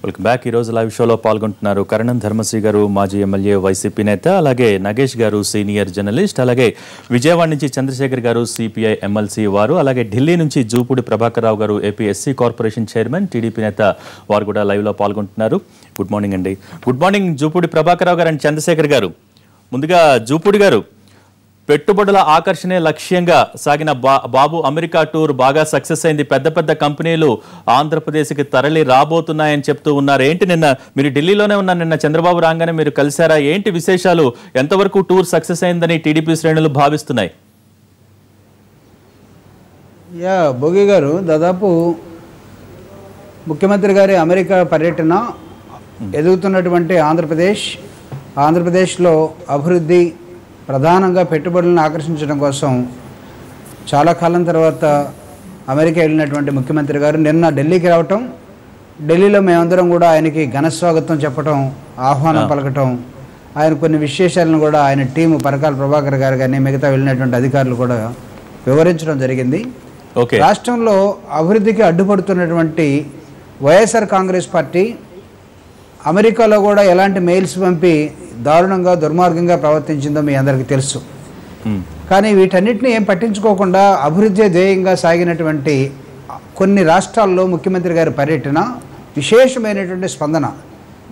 Welcome back. ఈరోజు live షోలో పాల్గొంటున్నారు కరణం ధర్మశ్రీ గారు, మాజీ ఎమ్మెల్యే, వైసీపీ నేత, అలాగే నగేష్ గారు, సీనియర్ జర్నలిస్ట్, అలాగే విజయవాడ నుంచి చంద్రశేఖర్ గారు, సిపిఐ ఎమ్మెల్సీ వారు, అలాగే ఢిల్లీ నుంచి జూపూడి ప్రభాకర్ రావు గారు, AP SC corporation chairman, TDP నేత, వారు కూడా లైవ్లో పాల్గొంటున్నారు. గుడ్ మార్నింగ్ అండి. గుడ్ మార్నింగ్ జూపూడి ప్రభాకర్ రావు గారు అండ్ చంద్రశేఖర్ గారు. ముందుగా జూపూడి గారు, పెట్టుబడుల ఆకర్షణే లక్ష్యంగా సాగిన బాబు అమెరికా టూర్ బాగా సక్సెస్ అయింది. పెద్ద పెద్ద కంపెనీలు ఆంధ్రప్రదేశ్కి తరలి రాబోతున్నాయని చెప్తూ ఉన్నారు. ఏంటి నిన్న మీరు ఢిల్లీలోనే ఉన్నారు, నిన్న చంద్రబాబు రాగానే మీరు కలిశారా? ఏంటి విశేషాలు? ఎంతవరకు టూర్ సక్సెస్ అయిందని టీడీపీ శ్రేణులు భావిస్తున్నాయి? భోగి గారు, దాదాపు ముఖ్యమంత్రి గారి అమెరికా పర్యటన ఎదుగుతున్నటువంటి ఆంధ్రప్రదేశ్లో అభివృద్ధి, ప్రధానంగా పెట్టుబడులను ఆకర్షించడం కోసం చాలా కాలం తర్వాత అమెరికా వెళ్ళినటువంటి ముఖ్యమంత్రి గారు నిన్న ఢిల్లీకి రావటం, ఢిల్లీలో మేమందరం కూడా ఆయనకి ఘనస్వాగతం చెప్పటం, ఆహ్వానం పలకటం, ఆయన కొన్ని విశేషాలను కూడా ఆయన టీము పరకాల ప్రభాకర్ గారు కానీ మిగతా వెళ్ళినటువంటి అధికారులు కూడా వివరించడం జరిగింది. రాష్ట్రంలో అభివృద్ధికి అడ్డుపడుతున్నటువంటి వైఎస్ఆర్ కాంగ్రెస్ పార్టీ అమెరికాలో కూడా ఎలాంటి మెయిల్స్ పంపి దారుణంగా, దుర్మార్గంగా ప్రవర్తించిందో మీ అందరికీ తెలుసు. కానీ వీటన్నిటిని ఏం పట్టించుకోకుండా అభివృద్ధి ధ్యేయంగా సాగినటువంటి కొన్ని రాష్ట్రాల్లో ముఖ్యమంత్రి గారి పర్యటన విశేషమైనటువంటి స్పందన.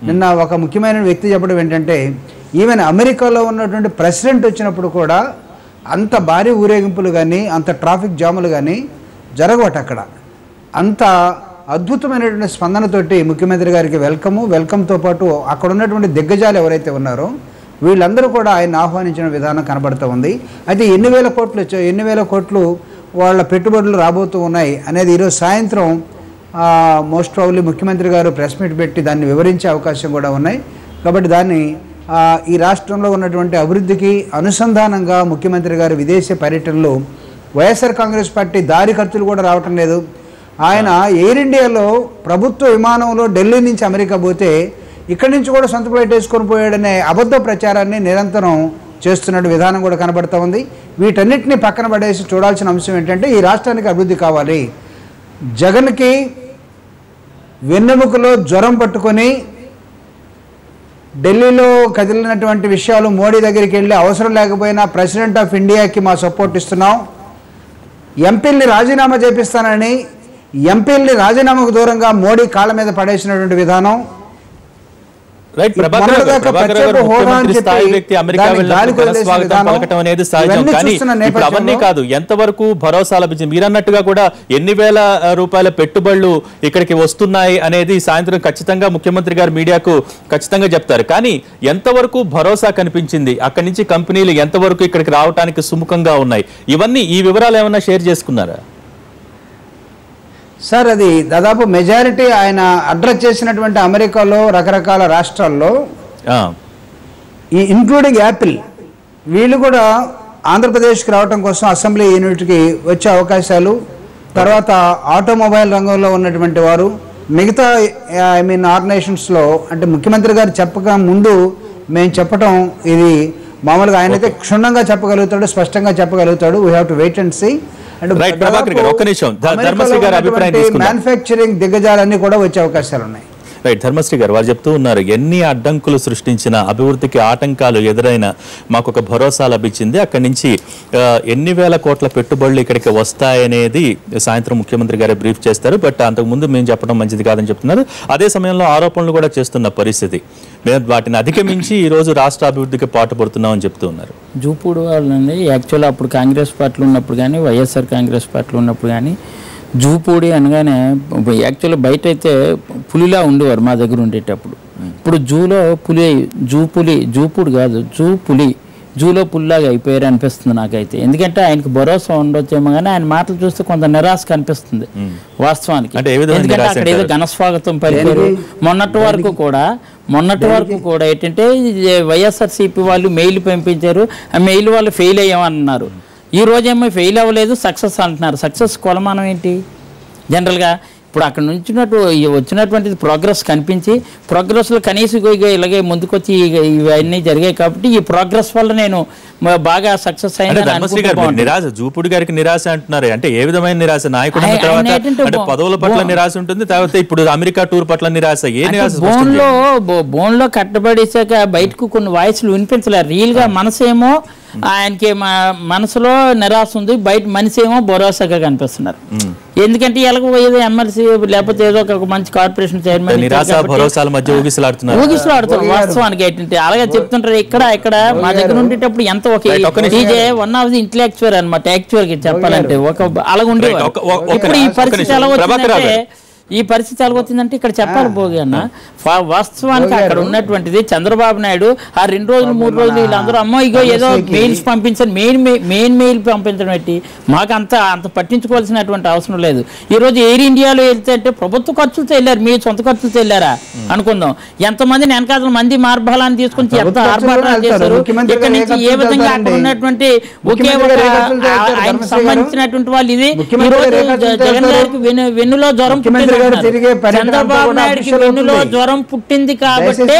నిన్న ఒక ముఖ్యమైన వ్యక్తి చెప్పడం ఏంటంటే, ఈవెన్ అమెరికాలో ఉన్నటువంటి ప్రెసిడెంట్ వచ్చినప్పుడు కూడా అంత భారీ ఊరేగింపులు కానీ, అంత ట్రాఫిక్ జాములు కానీ జరగవట. అక్కడ అంత అద్భుతమైనటువంటి స్పందనతోటి ముఖ్యమంత్రి గారికి వెల్కమ్తో పాటు అక్కడ ఉన్నటువంటి దిగ్గజాలు ఎవరైతే ఉన్నారో వీళ్ళందరూ కూడా ఆయన ఆహ్వానించిన విధానం కనబడుతూ ఉంది. అయితే ఎన్ని వేల కోట్లు వాళ్ళ పెట్టుబడులు రాబోతూ ఉన్నాయి అనేది ఈరోజు సాయంత్రం మోస్ట్ ప్రాబబ్లీ ముఖ్యమంత్రి గారు ప్రెస్ మీట్ పెట్టి దాన్ని వివరించే అవకాశం కూడా ఉన్నాయి. కాబట్టి దాన్ని ఈ రాష్ట్రంలో ఉన్నటువంటి అభివృద్ధికి అనుసంధానంగా ముఖ్యమంత్రి గారు విదేశీ పర్యటనలు, వైఎస్ఆర్ కాంగ్రెస్ పార్టీ దారి ఖర్చులు కూడా రావటం లేదు. ఆయన ఎయిర్ ఇండియాలో ప్రభుత్వ విమానంలో ఢిల్లీ నుంచి అమెరికా పోతే ఇక్కడి నుంచి కూడా సొంత ఫ్లైట్ వేసుకొని పోయాడనే అబద్ధ ప్రచారాన్ని నిరంతరం చేస్తున్న విధానం కూడా కనబడుతూ ఉంది. వీటన్నిటిని పక్కన పడేసి చూడాల్సిన అంశం ఏంటంటే, ఈ రాష్ట్రానికి అభివృద్ధి కావాలి. జగన్కి వెన్నెముకలో జ్వరం పట్టుకొని ఢిల్లీలో కదిలినటువంటి విషయాలు మోడీ దగ్గరికి వెళ్ళి అవసరం లేకపోయినా ప్రెసిడెంట్ ఆఫ్ ఇండియాకి మా సపోర్ట్ ఇస్తున్నాం, ఎంపీల్ని రాజీనామా చేపిస్తానని ఎంపీల్ని రాజీనామాకు దూరంగా మోడీ కాళ్ళ మీద పడేసినటువంటి విధానం. అవన్నీ కాదు, ఎంతవరకు భరోసా లభించింది? మీరన్నట్టుగా కూడా ఎన్ని వేల రూపాయల పెట్టుబడులు ఇక్కడికి వస్తున్నాయి అనేది సాయంత్రం ఖచ్చితంగా ముఖ్యమంత్రి గారు మీడియాకు ఖచ్చితంగా చెప్తారు. కానీ ఎంతవరకు భరోసా కనిపించింది? అక్కడి నుంచి కంపెనీలు ఎంతవరకు ఇక్కడికి రావడానికి సుముఖంగా ఉన్నాయి? ఇవన్నీ, ఈ వివరాలు ఏమన్నా షేర్ చేసుకున్నారా? సార్, అది దాదాపు మెజారిటీ ఆయన అడ్రస్ చేసినటువంటి అమెరికాలో రకరకాల రాష్ట్రాల్లో, ఈ ఇంక్లూడింగ్ యాపిల్, వీళ్ళు కూడా ఆంధ్రప్రదేశ్కి రావడం కోసం అసెంబ్లీ యూనిట్కి వచ్చే అవకాశాలు, తర్వాత ఆటోమొబైల్ రంగంలో ఉన్నటువంటి వారు, మిగతా ఆర్గనైజేషన్స్లో, అంటే ముఖ్యమంత్రి గారు చెప్పక ముందు మేము చెప్పటం ఇది మామూలుగా ఆయనైతే క్షుణ్ణంగా చెప్పగలుగుతాడు, స్పష్టంగా చెప్పగలుగుతాడు. We have to wait and see. Manufacturing దిగ్గజాలన్నీ కూడా వచ్చే అవకాశాలు ఉన్నాయి. రైట్, ధర్మశ్రీ గారు వారు చెప్తూ ఉన్నారు, ఎన్ని అడ్డంకులు సృష్టించిన, అభివృద్ధికి ఆటంకాలు ఎదురైనా మాకు ఒక భరోసా లభించింది. అక్కడి నుంచి ఎన్ని వేల కోట్ల పెట్టుబడులు ఇక్కడికి వస్తాయనేది సాయంత్రం ముఖ్యమంత్రి గారే బ్రీఫ్ చేస్తారు. బట్ అంతకుముందు మేము చెప్పడం మంచిది కాదని చెప్తున్నారు. అదే సమయంలో ఆరోపణలు కూడా చేస్తున్న పరిస్థితి, మేము వాటిని అధిగమించి ఈ రోజు రాష్ట్ర అభివృద్ధికి పాటుపడుతున్నామని చెప్తూ ఉన్నారు. జూపూడి వాళ్ళండి యాక్చువల్గా అప్పుడు కాంగ్రెస్ పార్టీలో ఉన్నప్పుడు కానీ, వైఎస్ఆర్ కాంగ్రెస్ పార్టీలో ఉన్నప్పుడు కానీ, జూపూడి అనగానే యాక్చువల్గా బయట అయితే పులిలా ఉండేవారు మా దగ్గర ఉండేటప్పుడు. ఇప్పుడు జూలో జూపూడి కాదు, జూలో పులిలాగా అయిపోయారు అనిపిస్తుంది నాకైతే. ఎందుకంటే ఆయనకు భరోసా ఉండొచ్చేమో కానీ ఆయన మాటలు చూస్తే కొంత నిరాశ కనిపిస్తుంది వాస్తవానికి. ఎందుకంటే అక్కడ ఏదో ఘనస్వాగతం పలికారు. మొన్నటి వరకు కూడా ఏంటంటే వైఎస్ఆర్సీపీ వాళ్ళు మెయిల్ పంపించారు, ఆ మెయిల్ వాళ్ళు ఫెయిల్ అయ్యామన్నారు. ఈ రోజేమో ఫెయిల్ అవ్వలేదు, సక్సెస్ అంటున్నారు. సక్సెస్ కొలమానం ఏంటి? జనరల్గా ఇప్పుడు అక్కడ నుంచి వచ్చినటువంటిది ప్రోగ్రెస్ కనిపించి ప్రోగ్రెస్లో కనీసం ఇలాగే ముందుకొచ్చి ఇవన్నీ జరిగాయి కాబట్టి ఈ ప్రోగ్రెస్ వల్ల నేను బాగా సక్సెస్ అయ్యాను. నిరాశ జూపూడి గారికి నిరాశ అంటున్నారు, అంటే ఏ విధమైన నిరాశ? నాయకుడు అంటే పదవుల పట్ల నిరాశ ఉంటుంది, తర్వాత ఇప్పుడు అమెరికా టూర్ పట్ల నిరాశ. ఏ నిరాశ? బోన్లో కట్టబడేసాక బయటకు కొన్ని వాయిస్లు వినిపించలేరు. రియల్ గా మనసేమో ఆయనకి మనసులో నిరాశ ఉంది, బయట మనిషి ఏమో భరోసాగా కనిపిస్తున్నారు. ఎందుకంటే ఎలాగో ఏదో ఎమ్మెల్సీ లేకపోతే ఏదో ఒక మంచి కార్పొరేషన్ చైర్మన్ ఊగిసలాడుతున్నారు వాస్తవానికి ఏంటంటే అలాగే చెప్తుంటారు. ఇక్కడ మా దగ్గర ఉండేటప్పుడు ఎంత ఒక టీజే వన్ ఆఫ్ ది ఇంటలెక్చువల్ అనమాట. యాక్చువల్ గా చెప్పాలంటే ఒక అలాగ ఉండేవారు. ఇప్పుడు ఈ పరిస్థితి ఎలా వచ్చిందంటే ఇక్కడ చెప్పాలి భోగి అన్న, వాస్తవానికి అక్కడ ఉన్నటువంటిది చంద్రబాబు నాయుడు ఆ 2 రోజులు 3 రోజులు వీళ్ళందరూ అమ్మో ఇగో ఏదో మెయిల్స్ పంపించారు, మెయిల్ పంపించడం పెట్టి మాకు అంత పట్టించుకోవాల్సినటువంటి అవసరం లేదు. ఈ రోజు ఎయిర్ ఇండియాలో వెళ్తే అంటే ప్రభుత్వ ఖర్చులతో వెళ్ళారు, మీ సొంత ఖర్చులతో వెళ్ళారా అనుకుందాం. ఎంతమంది వెనకాల మంది మార్బలాన్ని తీసుకొని ఎంత ఆర్భాటాలు చేశారు. ఇక్కడ నుంచి ఏ విధంగా అక్కడ ఉన్నటువంటి ఒకే ఒక ఆయనకు సంబంధించినటువంటి వాళ్ళు ఇది ఈ రోజు జగన్ గారికి వెన్నులో జ్వరం పుట్టింది, చంద్రబాబు నాయుడుకి వెన్నులో జ్వరం పుట్టింది కాబట్టి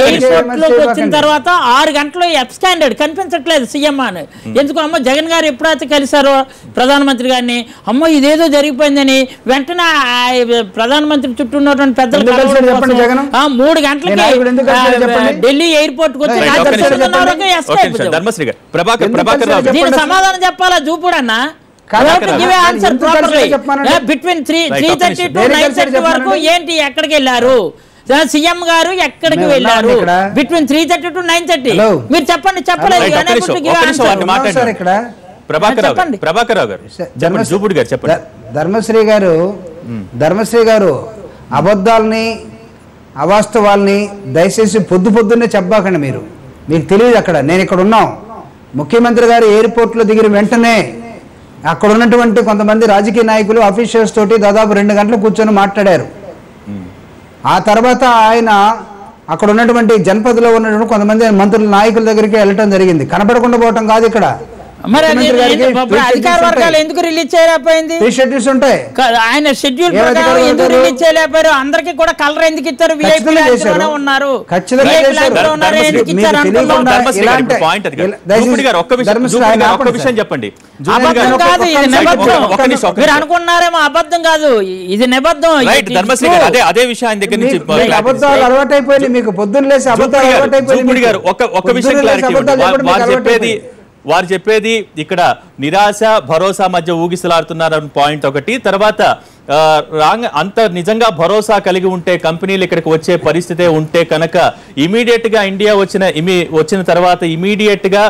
ఎయిర్పోర్ట్ లోకి వచ్చిన తర్వాత 6 గంటలు అబ్స్కాండెడ్ కనిపించట్లేదు సీఎం అని. ఎందుకు అమ్మ జగన్ గారు ఎప్పుడైతే కలిశారో ప్రధానమంత్రి గారిని, అమ్మో ఇదేదో జరిగిపోయిందని వెంటనే ప్రధానమంత్రి చుట్టూ ఉన్నటువంటి పెద్దలు 3 గంటలకి ఢిల్లీ ఎయిర్పోర్ట్ కు వచ్చి దీనికి సమాధానం చెప్పాలా జూపూడన్నా? బిట్వీన్ 3:30 to 9:30 వరకు ఏంటి ఎక్కడికి వెళ్ళారు సీఎం గారు, ఎక్కడికి వెళ్ళారు బిట్వీన్ 3:30 to 9:30? మీరు చెప్పండి. చెప్పలేదు ధర్మశ్రీ గారు అబద్ధాలని అవాస్తవాల్ని దయచేసి పొద్దున్నే చెప్పాకండి. మీకు తెలియదు. అక్కడ నేను ఇక్కడ ఉన్నాం. ముఖ్యమంత్రి గారు ఎయిర్పోర్ట్లో దిగిన వెంటనే అక్కడ ఉన్నటువంటి కొంతమంది రాజకీయ నాయకులు అఫీషియల్స్ తోటి దాదాపు 2 గంటలు కూర్చొని మాట్లాడారు. ఆ తర్వాత ఆయన అక్కడ ఉన్నటువంటి జనపదలో ఉన్నటువంటి కొంతమంది మంత్రుల నాయకుల దగ్గరికి వెళ్ళటం జరిగింది. కనపడకుండా పోవటం కాదు. ఇక్కడ అధికార వర్గాలు ఎందుకు రిలీజ్ చేయలేకపోయింది? షెడ్యూల్స్ ఉంటాయి. ఆయన షెడ్యూల్ ఎందుకు రిలీజ్ చేయలేకపోయారు? అందరికి కూడా కలర్ ఎందుకు ఇస్తారు? ఉన్నారు మీరు అనుకున్నారేమో, అబద్ధం కాదు, ఇది నిబద్ధం. అదే విషయం దగ్గర నుంచి అబద్ధాలు అలవాటైపోయింది మీకు. పొద్దున్న లేసి అబద్ధాలు అలవాటైపోయింది. వారు చెప్పేది ఇక్కడ నిరాశ భరోసా మధ్య ఊగిసలాడుతున్నారని పాయింట్ ఒకటి. తర్వాత అంత నిజంగా భరోసా కలిగి ఉంటే కంపెనీలు ఇక్కడికి వచ్చే పరిస్థితే ఉంటే కనుక ఇమీడియట్ గా ఇండియా వచ్చిన తర్వాత ఇమీడియట్ గా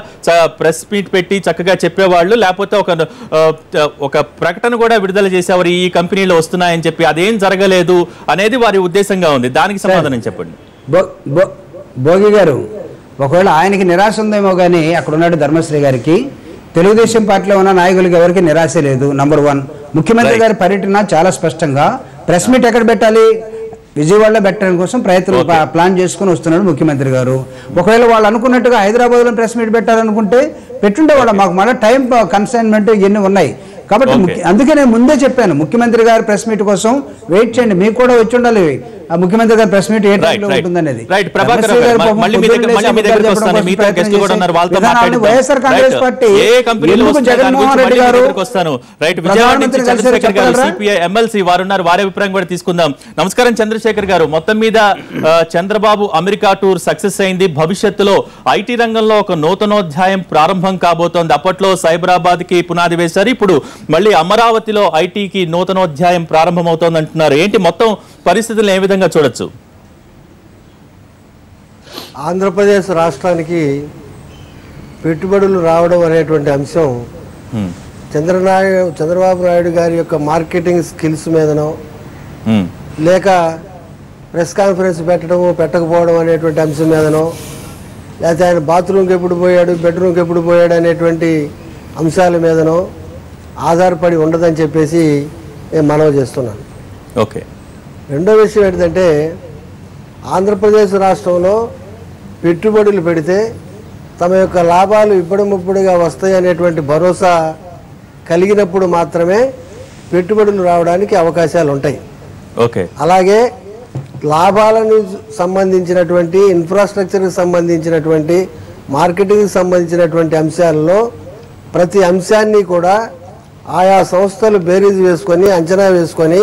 ప్రెస్ మీట్ పెట్టి చక్కగా చెప్పేవాళ్ళు, లేకపోతే ఒక ప్రకటన కూడా విడుదల చేసేవారు ఈ కంపెనీలు వస్తున్నాయని చెప్పి. అదేం జరగలేదు అనేది వారి ఉద్దేశంగా ఉంది. దానికి సమాధానం చెప్పండి. భోగి గారు, ఒకవేళ ఆయనకి నిరాశ ఉందేమో కానీ అక్కడ ఉన్నాడు ధర్మశ్రీ గారికి, తెలుగుదేశం పార్టీలో ఉన్న నాయకులకి ఎవరికి నిరాశ లేదు. నంబర్ 1, ముఖ్యమంత్రి గారి పర్యటన చాలా స్పష్టంగా ప్రెస్ మీట్ ఎక్కడ పెట్టాలి, విజయవాడలో పెట్టడం కోసం ప్లాన్ చేసుకుని వస్తున్నాడు ముఖ్యమంత్రి గారు. ఒకవేళ వాళ్ళు అనుకున్నట్టుగా హైదరాబాద్లో ప్రెస్ మీట్ పెట్టాలనుకుంటే పెట్టుండే వాళ్ళ మాకు మళ్ళీ టైం కన్సైన్మెంట్ ఇవన్నీ ఉన్నాయి కాబట్టి అందుకే నేను ముందే చెప్పాను ముఖ్యమంత్రి గారి ప్రెస్ మీట్ కోసం వెయిట్ చేయండి. మీకు కూడా వచ్చి ఉండాలి ఆ ముఖ్యమంత్రి గారి ప్రెస్ మీట్ ఏ టైంలో ఉంటుందనేది. వైఎస్ఆర్ కాంగ్రెస్ పార్టీ జగన్మోహన్ రెడ్డి గారు ఎమ్మెల్సీ వారు ఉన్నారు, వారి అభిప్రాయం కూడా తీసుకుందాం. నమస్కారం చంద్రశేఖర్ గారు. మొత్తం మీద చంద్రబాబు అమెరికా టూర్ సక్సెస్ అయింది. భవిష్యత్తులో ఐటీ రంగంలో ఒక నూతనోధ్యాయం ప్రారంభం కాబోతోంది. అప్పట్లో సైబరాబాద్ కి పునాది వేశారు, ఇప్పుడు మళ్ళీ అమరావతిలో ఐటీకి నూతనోధ్యాయం ప్రారంభమవుతోంది అంటున్నారు. ఏంటి మొత్తం పరిస్థితులను ఏ విధంగా చూడొచ్చు? ఆంధ్రప్రదేశ్ రాష్ట్రానికి పెట్టుబడులు రావడం అనేటువంటి అంశం చంద్రబాబు నాయుడు గారి యొక్క మార్కెటింగ్ స్కిల్స్ మీదనో లేక ప్రెస్ కాన్ఫరెన్స్ పెట్టకపోవడం అనేటువంటి అంశం మీదనో లేకపోతే ఆయన బాత్రూమ్కి ఎప్పుడు పోయాడు, బెడ్రూమ్కి ఎప్పుడు పోయాడు అనేటువంటి అంశాల మీదనో ఆధారపడి ఉండదని చెప్పేసి నేను మనవి చేస్తున్నాను. ఓకే. రెండో విషయం ఏంటంటే ఆంధ్రప్రదేశ్ రాష్ట్రంలో పెట్టుబడులు పెడితే తమ యొక్క లాభాలు ఇప్పుడుముప్పుడుగా వస్తాయి అనేటువంటి భరోసా కలిగినప్పుడు మాత్రమే పెట్టుబడులు రావడానికి అవకాశాలు ఉంటాయి. ఓకే, అలాగే లాభాలను సంబంధించినటువంటి, ఇన్ఫ్రాస్ట్రక్చర్కి సంబంధించినటువంటి, మార్కెటింగ్కి సంబంధించినటువంటి అంశాలలో ప్రతి అంశాన్ని కూడా ఆయా సంస్థలు బేరీజు వేసుకొని, అంచనా వేసుకొని,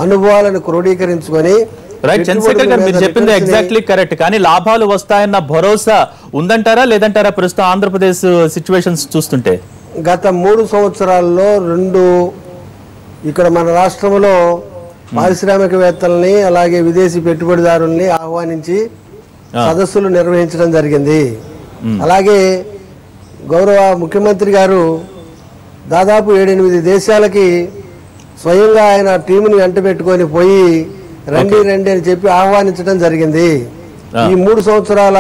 అనుభవాలను క్రోడీకరించుకొని. రైట్ చంద్రశేఖర్ గారు, మీరు చెప్పింది ఎగ్జాక్ట్లీ కరెక్ట్. కానీ లాభాలు వస్తాయన్న భరోసా ఉందంటారా లేదంటారా ప్రస్తుతం ఆంధ్రప్రదేశ్ సిచ్యువేషన్స్ చూస్తుంటే? గత 3 సంవత్సరాల్లో ఇక్కడ మన రాష్ట్రంలో పారిశ్రామికవేత్తల్ని అలాగే విదేశీ పెట్టుబడిదారుల్ని ఆహ్వానించి సదస్సులు నిర్వహించడం జరిగింది. అలాగే గౌరవ ముఖ్యమంత్రి గారు దాదాపు 7-8 దేశాలకి స్వయంగా ఆయన టీముని వెంట పెట్టుకొని పోయి రండి రండి అని చెప్పి ఆహ్వానించడం జరిగింది. ఈ 3 సంవత్సరాల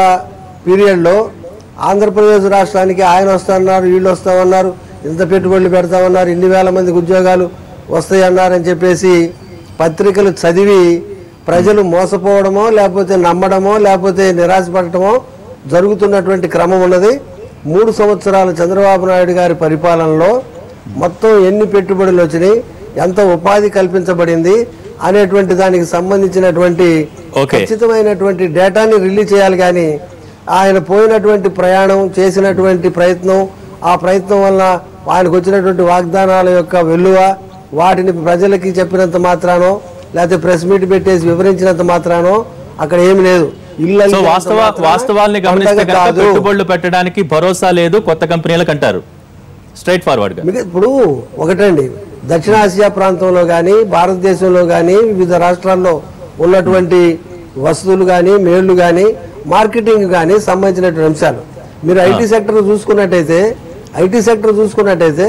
పీరియడ్లో ఆంధ్రప్రదేశ్ రాష్ట్రానికి ఆయన వస్తామన్నారు, వీళ్ళు వస్తామన్నారు, ఇంత పెట్టుబడులు పెడతామన్నారు, ఇన్ని వేల మందికి ఉద్యోగాలు వస్తాయన్నారని చెప్పేసి పత్రికలు చదివి ప్రజలు మోసపోవడమో లేకపోతే నమ్మడమో లేకపోతే నిరాశపడటమో జరుగుతున్నటువంటి క్రమం ఉన్నది. 3 సంవత్సరాల చంద్రబాబు నాయుడు గారి పరిపాలనలో మొత్తం ఎన్ని పెట్టుబడులు వచ్చినాయి, ఎంత ఉపాధి కల్పించబడింది అనేటువంటి దానికి సంబంధించినటువంటి ఖచ్చితమైనటువంటి డేటాని రిలీజ్ చేయాలి. కానీ ఆయన పోయినటువంటి ప్రయాణం, చేసినటువంటి ప్రయత్నం, ఆ ప్రయత్నం వల్ల ఆయనకు వచ్చినటువంటి వాగ్దానాల యొక్క వెలువ, వాటిని ప్రజలకి చెప్పినంత మాత్రానో లేకపోతే ప్రెస్ మీట్ పెట్టేసి వివరించినంత మాత్రానో అక్కడ ఏమి లేదు. వాస్తవాల్ని గమనిస్తే పెట్టుబడులు పెట్టడానికి భరోసా లేదు కొత్త కంపెనీలకు అంటారు స్ట్రైట్ ఫార్వర్డ్ గా. ఇప్పుడు ఒకటండి, దక్షిణాసియా ప్రాంతంలో కానీ భారతదేశంలో కానీ వివిధ రాష్ట్రాల్లో ఉన్నటువంటి వసతులు కానీ మేళ్లు కానీ మార్కెటింగ్ కానీ సంబంధించినటువంటి అంశాలు మీరు ఐటీ సెక్టర్ చూసుకున్నట్టయితే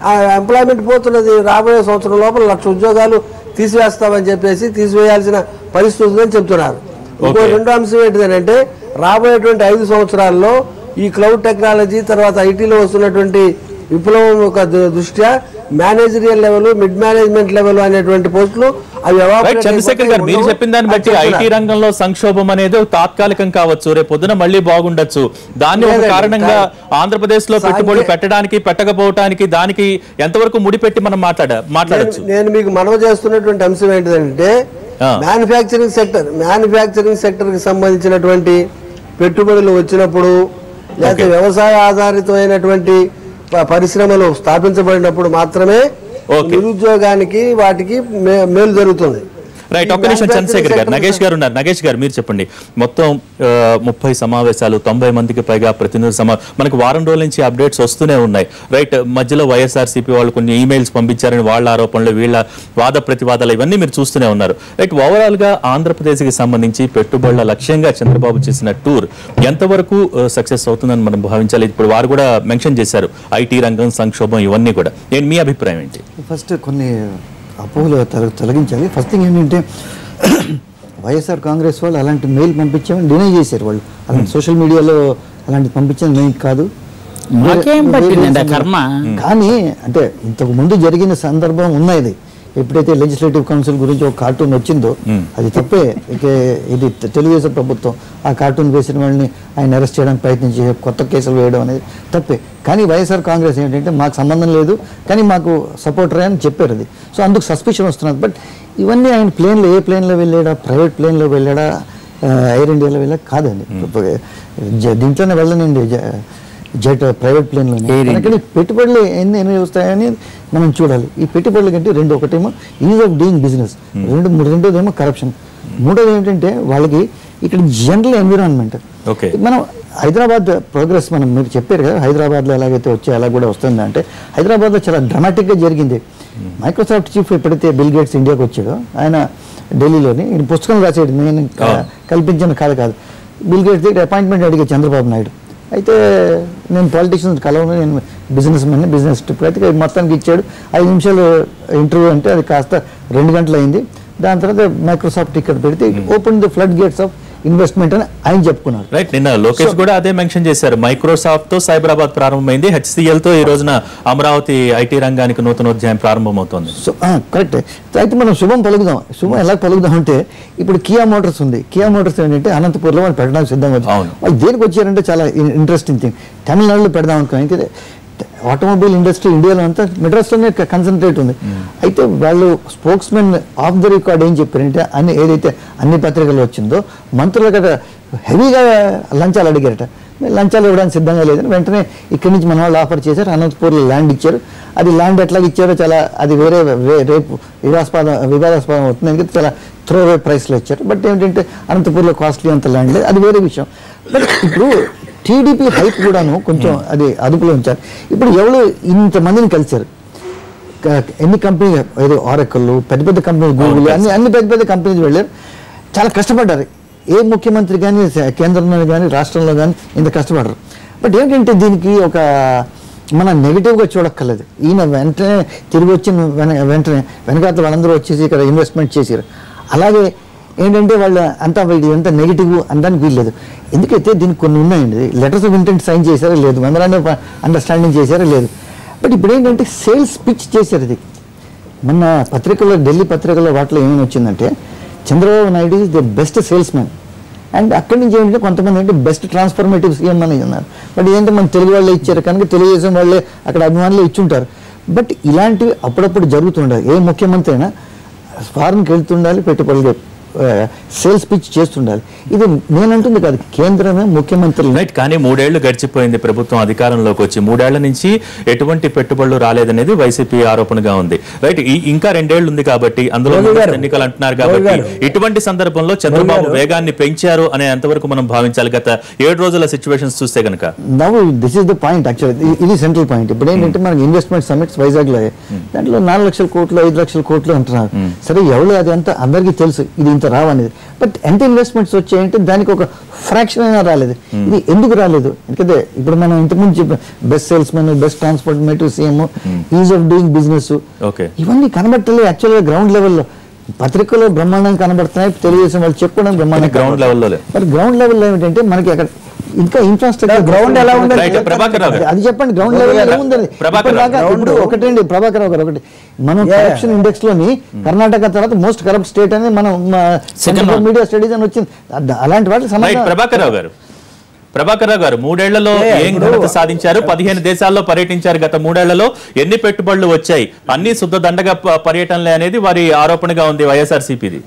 ఆ ఎంప్లాయ్మెంట్ పోతున్నది. రాబోయే సంవత్సరం లోపల 1,00,000 ఉద్యోగాలు తీసివేస్తామని చెప్పేసి తీసివేయాల్సిన పరిస్థితి అని చెప్తున్నారు. ఇంకో రెండో అంశం ఏంటిదంటే రాబోయేటువంటి 5 సంవత్సరాల్లో ఈ క్లౌడ్ టెక్నాలజీ తర్వాత ఐటీలో వస్తున్నటువంటి విప్లవం యొక్క దృష్ట్యా managerial level, mid management level అనేటువంటి పోస్టులు అవి. చంద్రశేఖర్ గారు, మీరు చెప్పిన దాన్ని బట్టి ఐటీ రంగంలో సంక్షోభం అనేది తాత్కాలికం కావచ్చు, రేపు పొద్దున మళ్ళీ బాగుండొచ్చు. దాన్ని ఒక కారణంగా ఆంధ్రప్రదేశ్ లో పెట్టుబడులు పెట్టడానికి పెట్టకపోవడానికి దానికి ఎంతవరకు ముడిపెట్టి మనం మాట్లాడచ్చు? నేను మీకు మనవి చేస్తున్నటువంటి అంశం ఏంటిదంటే మ్యానుఫ్యాక్చరింగ్ సెక్టర్ కి సంబంధించినటువంటి పెట్టుబడులు వచ్చినప్పుడు లేకపోతే వ్యవసాయ ఆధారితమైనటువంటి పరిశ్రమలు స్థాపించబడినప్పుడు మాత్రమే నిరుద్యోగానికి వాటికి మేలు జరుగుతుంది. రైట్, ఒక్క నిమిషం చంద్రశేఖర్ గారు. నగేష్ గారు ఉన్నారు. నగేష్ గారు, మీరు చెప్పండి. మొత్తం 30 సమావేశాలు, 90 మందికి పైగా ప్రతినిధుల మనకు వారం రోజుల నుంచి అప్డేట్స్ వస్తూనే ఉన్నాయి. రైట్, మధ్యలో వైఎస్ఆర్సీపీ వాళ్ళు కొన్ని ఈమెయిల్స్ పంపించారని వాళ్ళ ఆరోపణలు, వీళ్ళ వాద ప్రతివాదాలు ఇవన్నీ మీరు చూస్తూనే ఉన్నారు. రైట్, ఓవరాల్ గా ఆంధ్రప్రదేశ్కి సంబంధించి పెట్టుబడుల లక్ష్యంగా చంద్రబాబు చేసిన టూర్ ఎంతవరకు సక్సెస్ అవుతుందని మనం భావించాలి? ఇప్పుడు వారు కూడా మెన్షన్ చేశారు ఐటీ రంగం సంక్షోభం ఇవన్నీ కూడా. ఏంటి మీ అభిప్రాయం ఏంటి? ఫస్ట్ కొన్ని అపోహలు తొలగించాలి. ఫస్ట్ థింగ్ ఏంటంటే వైఎస్ఆర్ కాంగ్రెస్ వాళ్ళు అలాంటి మెయిల్ పంపించామని డినై చేశారు. వాళ్ళు అలాంటి సోషల్ మీడియాలో అలాంటి పంపించిన మెయిల్ కాదు. కానీ అంటే ఇంతకు ముందు జరిగిన సందర్భం ఉన్నది. ఎప్పుడైతే లెజిస్లేటివ్ కౌన్సిల్ గురించి ఒక కార్టూన్ వచ్చిందో అది తప్పే. ఇది తెలుగుదేశం ప్రభుత్వం ఆ కార్టూన్ వేసిన వాళ్ళని ఆయన అరెస్ట్ చేయడానికి ప్రయత్నించి కొత్త కేసులు వేయడం అనేది తప్పే. కానీ వైఎస్ఆర్ కాంగ్రెస్ ఏంటంటే మాకు సంబంధం లేదు కానీ మాకు సపోర్టరే అని చెప్పారు. అది సో అందుకు సస్పిషన్ వస్తున్నది. బట్ ఇవన్నీ ఆయన ప్లేన్లో ఏ ప్లేన్లో వెళ్ళాడా, ప్రైవేట్ ప్లేన్లో వెళ్ళాడా, ఎయిర్ ఇండియాలో వెళ్ళా కాదండి. దీంట్లోనే వెళ్ళనండి జెట్ ప్రైవేట్ ప్లేన్లోనే. కానీ పెట్టుబడులు ఎన్ని వస్తాయని మనం చూడాలి. ఈ పెట్టుబడుల కంటే ఒకటేమో ఈజ్ ఆఫ్ డూయింగ్ బిజినెస్, రెండోదేమో కరప్షన్, మూడోది ఏంటంటే వాళ్ళకి ఇక్కడ జనరల్ ఎన్విరాన్మెంట్. మనం హైదరాబాద్ ప్రోగ్రెస్ మీరు చెప్పారు కదా, హైదరాబాద్లో ఎలాగైతే వచ్చి అలా కూడా వస్తుంది అంటే హైదరాబాద్లో చాలా డ్రామాటిక్గా జరిగింది. మైక్రోసాఫ్ట్ చీఫ్ ఎప్పుడైతే బిల్ గేట్స్ ఇండియాకి వచ్చాడో ఆయన ఢిల్లీలోని ఈయన పుస్తకం రాసేది, నేను కల్పించిన కాదు. బిల్ గేట్స్ దగ్గర అపాయింట్మెంట్ అడిగే చంద్రబాబు నాయుడు. అయితే నేను పాలిటిషియన్స్ కలవను, నేను బిజినెస్ మ్యాన్, బిజినెస్ ట్రిప్ అయితే మొత్తానికి ఇచ్చాడు. 5 నిమిషాలు ఇంటర్వ్యూ అంటే అది కాస్త 2 గంటలు అయింది. దాని తర్వాత మైక్రోసాఫ్ట్ ఇక్కడ పెడితే open the flood gates of investment అని ఆయన చెప్పుకున్నారు. రైట్, నిన్న లోకేష్ కూడా అదే మెన్షన్ చేశారు. మైక్రోసాఫ్ట్ తో సైబరాబాద్ ప్రారంభమైంది, HCL తో ఈ రోజున అమరావతి ఐటీ రంగానికి నూతన అధ్యాయం ప్రారంభమవుతోంది. కరెక్ట్. అయితే మనం శుభం పలుకుదాం. శుభం ఎలా పలుకుదాం అంటే ఇప్పుడు కియా మోటార్స్ ఉంది. కియా మోటార్స్ ఏంటంటే అనంతపూర్లో వాళ్ళు పెట్టడానికి సిద్ధంగా వచ్చారు. వాళ్ళు దేనికి వచ్చారంటే చాలా ఇంట్రెస్టింగ్ థింగ్, తమిళనాడులో పెడదాం అనుకో. అయితే ఆటోమొబైల్ ఇండస్ట్రీ ఇండియాలో అంతా మెడ్రాస్లోనే కన్సన్ట్రేట్ ఉంది. అయితే వాళ్ళు స్పోక్స్మెన్ ఆఫ్ ద రికార్డ్ ఏం చెప్పారంటే ఏదైతే అన్ని పత్రికలు వచ్చిందో మంత్రులు కదా హెవీగా లంచాలు అడిగారట. లంచాలు ఇవ్వడానికి సిద్ధంగా లేదని వెంటనే ఇక్కడి నుంచి మన వాళ్ళు ఆఫర్ చేశారు. అనంతపూర్లో ల్యాండ్ ఇచ్చారు. అది ల్యాండ్ ఎట్లా ఇచ్చారో చాలా అది రేపు వివాదాస్పదం అవుతుంది. ఎందుకంటే చాలా త్రోవే ప్రైస్లో ఇచ్చారు. బట్ ఏంటంటే అనంతపూర్లో కాస్ట్లీ అంత ల్యాండ్ లేదు, అది వేరే విషయం. బట్ ఇప్పుడు టీడీపీ హైప్ కూడాను కొంచెం అది అదుపులో ఉంచారు. ఇప్పుడు ఎవరు ఇంతమందిని కలిశారు, ఎన్ని కంపెనీలు, ఏదో ఆరకల్, పెద్ద పెద్ద కంపెనీలు, గూగుల్, అన్ని పెద్ద పెద్ద కంపెనీలు వెళ్ళారు. చాలా కష్టపడ్డారు. ఏ ముఖ్యమంత్రి కానీ కేంద్రంలో కానీ రాష్ట్రంలో కానీ ఇంత కష్టపడరు. బట్ ఏంటంటే దీనికి ఒక మనం నెగిటివ్గా చూడక్కర్లేదు. ఈయన వెంటనే తిరిగి వచ్చిన వెంటనే వెనకాల వాళ్ళందరూ వచ్చేసి ఇక్కడ ఇన్వెస్ట్మెంట్ చేశారు. అలాగే ఏంటంటే వాళ్ళు అంతా ఎంత నెగిటివ్ అనడానికి వీల్లేదు. ఎందుకైతే దీనికి కొన్ని ఉన్నాయండి. లెటర్స్ ఆఫ్ ఇంటెంట్ సైన్ చేశారో లేదు, మెమరాండం ఆఫ్ అండర్స్టాండింగ్ చేశారో లేదు. బట్ ఇప్పుడు ఏంటంటే సేల్స్ పిచ్ చేశారు. ఇది మొన్న పత్రికల్లో, ఢిల్లీ పత్రికల్లో వాటిలో ఏమేమి వచ్చిందంటే Chandrababu Naidu is the best sales man. And అక్కడి నుంచి ఏంటంటే కొంతమంది అంటే బెస్ట్ ట్రాన్స్ఫర్మేటివ్ సీఎం అని ఉన్నారు. బట్ ఏంటంటే మన తెలుగు వాళ్ళే ఇచ్చారు కనుక తెలుగుదేశం వాళ్ళే అక్కడ అభిమానులు ఇచ్చుంటారు. బట్ ఇలాంటివి అప్పుడప్పుడు జరుగుతుండాలి. ఏ ముఖ్యమంత్రి అయినా ఫారెన్కి వెళ్తుండాలి, పెట్టుబడులు సేల్స్ పిచ్ చేస్తుండాలి. ఇది నేనంటుంది కాదు, కేంద్రమే ముఖ్యమంత్రి. రైట్. కానీ 3 ఏళ్లు గడిచిపోయింది ప్రభుత్వం అధికారంలోకి వచ్చి. 3 ఏళ్ల నుంచి ఎటువంటి పెట్టుబడులు రాలేదనేది వైసీపీ ఆరోపణగా ఉంది. రైట్. ఇంకా 2 ఏళ్లు ఉంది కాబట్టి, అందులో ఎన్నికలు అంటున్నారు కాబట్టి ఇటువంటి సందర్భంలో చంద్రబాబు వేగాన్ని పెంచారు అనే ఎంతవరకు మనం భావించాలి గత 7 రోజుల సిచ్యువేషన్స్ చూస్తే కనుక? Now this is the point. Actually ఇది సెంట్రల్ పాయింట్. ఇప్పుడు ఏంటంటే మనకి ఇన్వెస్ట్మెంట్ సమిట్స్ వైజాగ్లో దాంట్లో 4 లక్షల కోట్లు 5 లక్షల కోట్లు అంటున్నారు. సరే, ఎవరు అది అంతా అందరికీ తెలుసు ఇది ఇంత రావనేది. బట్ ఎంత ఇన్వెస్ట్మెంట్స్ వచ్చాయంటే దానికి ఒక ఫ్రాక్షన్ అయినా రాలేదు. ఇది ఎందుకు రాలేదు? ఎందుకంటే ఇప్పుడు మనం ఇంతకుముందు చెప్పిన best sales men, best transformative CM, is of doing business, ఇవన్నీ కనబట్టలేదు. యాక్చువల్గా గ్రౌండ్ లెవెల్లో పత్రికల్లో బ్రహ్మాండంగా కనబడుతున్నాయి. తెలుగుదేశం వాళ్ళు చెప్పుకోవడం బ్రహ్మాండంగా గ్రౌండ్ లెవెల్లో. మరి గ్రౌండ్ లెవెల్లో ఏమిటంటే మనకి అక్కడ ఇంకా ఇన్ఫ్రాస్ట్రక్చర్ గ్రౌండ్ ఎలా ఉంది అది చెప్పండి. గ్రౌండ్ లెవెల్ ఎలా ఉందని ఇప్పుడు ఒకటండి ప్రభాకర్ రావు గారు, ఒకటి మనం కరప్షన్ ఇండెక్స్ లోని కర్ణాటక తర్వాత మోస్ట్ కరప్ట్ స్టేట్ అనేది మనం మీడియా స్టడీస్ అని వచ్చింది. అలాంటి వాటి ప్రభాకర్ రావు గారు 3 ఏళ్లలో ఏం ఘనత సాధించారు? 15 దేశాల్లో పర్యటించారు. గత 3 ఏళ్లలో ఎన్ని పెట్టుబడులు వచ్చాయి? అన్ని శుద్ధ దండగా పర్యటనలే అనేది వారి ఆరోపణగా ఉంది వైఎస్ఆర్సీపీది.